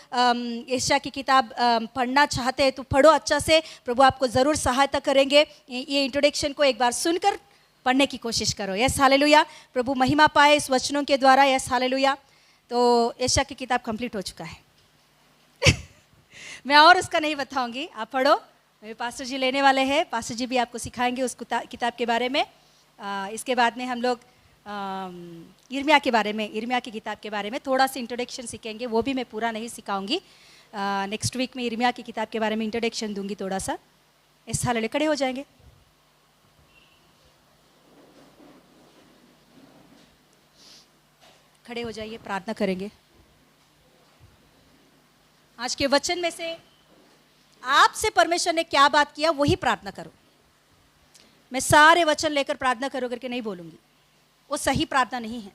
एशिया की किताब पढ़ना चाहते हैं तो पढ़ो अच्छा से, प्रभु आपको ज़रूर सहायता करेंगे। ये इंट्रोडक्शन को एक बार सुनकर पढ़ने की कोशिश करो। Yes hallelujah. प्रभु महिमा पाए इस वचनों के द्वारा। Yes hallelujah. तो एशिया की किताब कंप्लीट हो चुका है। मैं और उसका नहीं बताऊंगी, आप पढ़ो। मेरे पास्टर जी लेने वाले हैं, पास्टर जी भी आपको सिखाएंगे उस किताब के बारे में। इसके बाद में हम लोग यिर्मयाह के बारे में, यिर्मयाह की किताब के बारे में थोड़ा सा इंट्रोडक्शन सीखेंगे। वो भी मैं पूरा नहीं सिखाऊंगी। नेक्स्ट वीक में यिर्मयाह की किताब के बारे में इंट्रोडक्शन दूंगी थोड़ा सा। इस साल खड़े हो जाएंगे। खड़े हो जाइए, प्रार्थना करेंगे। आज के वचन में से आपसे परमेश्वर ने क्या बात किया वही प्रार्थना करो। मैं सारे वचन लेकर प्रार्थना करो करके नहीं बोलूंगी, वो सही प्रार्थना नहीं है।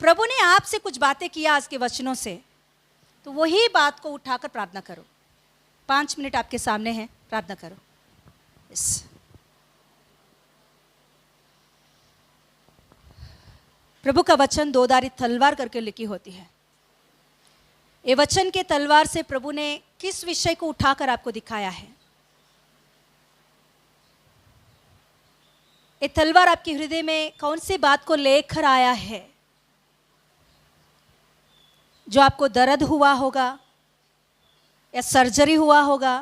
प्रभु ने आपसे कुछ बातें किया आज के वचनों से, तो वही बात को उठाकर प्रार्थना करो। 5 मिनट आपके सामने हैं, प्रार्थना करो। प्रभु का वचन दोधारी तलवार करके लिखी होती है। ये वचन के तलवार से प्रभु ने किस विषय को उठाकर आपको दिखाया है? ये तलवार आपके हृदय में कौन सी बात को लेकर आया है? जो आपको दर्द हुआ होगा या सर्जरी हुआ होगा,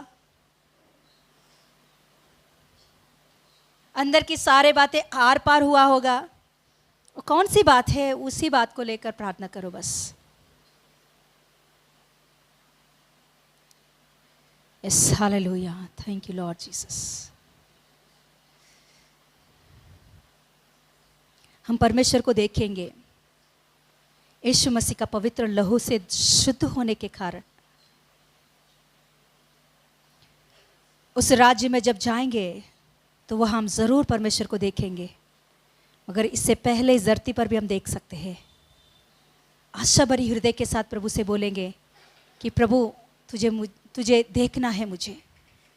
अंदर की सारे बातें आर पार हुआ होगा, वो कौन सी बात है? उसी बात को लेकर प्रार्थना करो बस। Yes, hallelujah, thank you Lord Jesus. हम परमेश्वर को देखेंगे यीशु मसीह का पवित्र लहू से शुद्ध होने के कारण। उस राज्य में जब जाएंगे तो वह हम ज़रूर परमेश्वर को देखेंगे, मगर इससे पहले इस धरती पर भी हम देख सकते हैं। आशा भरी हृदय के साथ प्रभु से बोलेंगे कि प्रभु तुझे देखना है, मुझे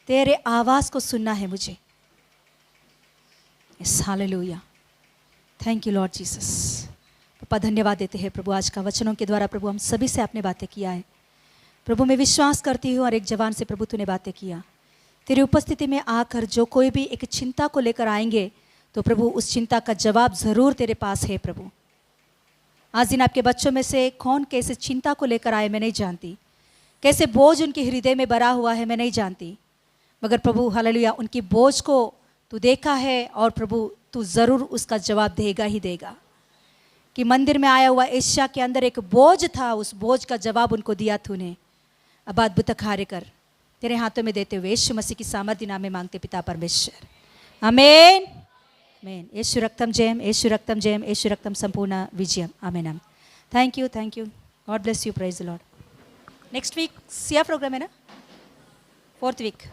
तेरे आवाज़ को सुनना है मुझे। Yes, hallelujah, thank you Lord Jesus. पापा धन्यवाद देते हैं प्रभु, आज का वचनों के द्वारा प्रभु हम सभी से आपने बातें किया है। प्रभु मैं विश्वास करती हूँ और एक जवान से प्रभु तूने बातें किया। तेरी उपस्थिति में आकर जो कोई भी एक चिंता को लेकर आएंगे तो प्रभु उस चिंता का जवाब ज़रूर तेरे पास है। प्रभु आज दिन आपके बच्चों में से कौन कैसे चिंता को लेकर आए मैं नहीं जानती, कैसे बोझ उनके हृदय में भरा हुआ है मैं नहीं जानती, मगर प्रभु हालेलुया उनकी बोझ को तू देखा है और प्रभु तू ज़रूर उसका जवाब देगा ही देगा। कि मंदिर में आया हुआ एशिया के अंदर एक बोझ था, उस बोझ का जवाब उनको दिया तूने। अब अद्भुत कार्य कर, तेरे हाथों में देते हुए यीशु मसीह की सामर्थ्य नाम में मांगते पिता परमेश्वर, आमीन आमीन। यीशु रक्तम जयम, यीशु रक्तम जयम, यीशु रक्तम संपूर्ण विजयम, आमीन आमीन। Thank you, God bless you, praise the Lord. Next week सिया प्रोग्राम है ना, 4th वीक।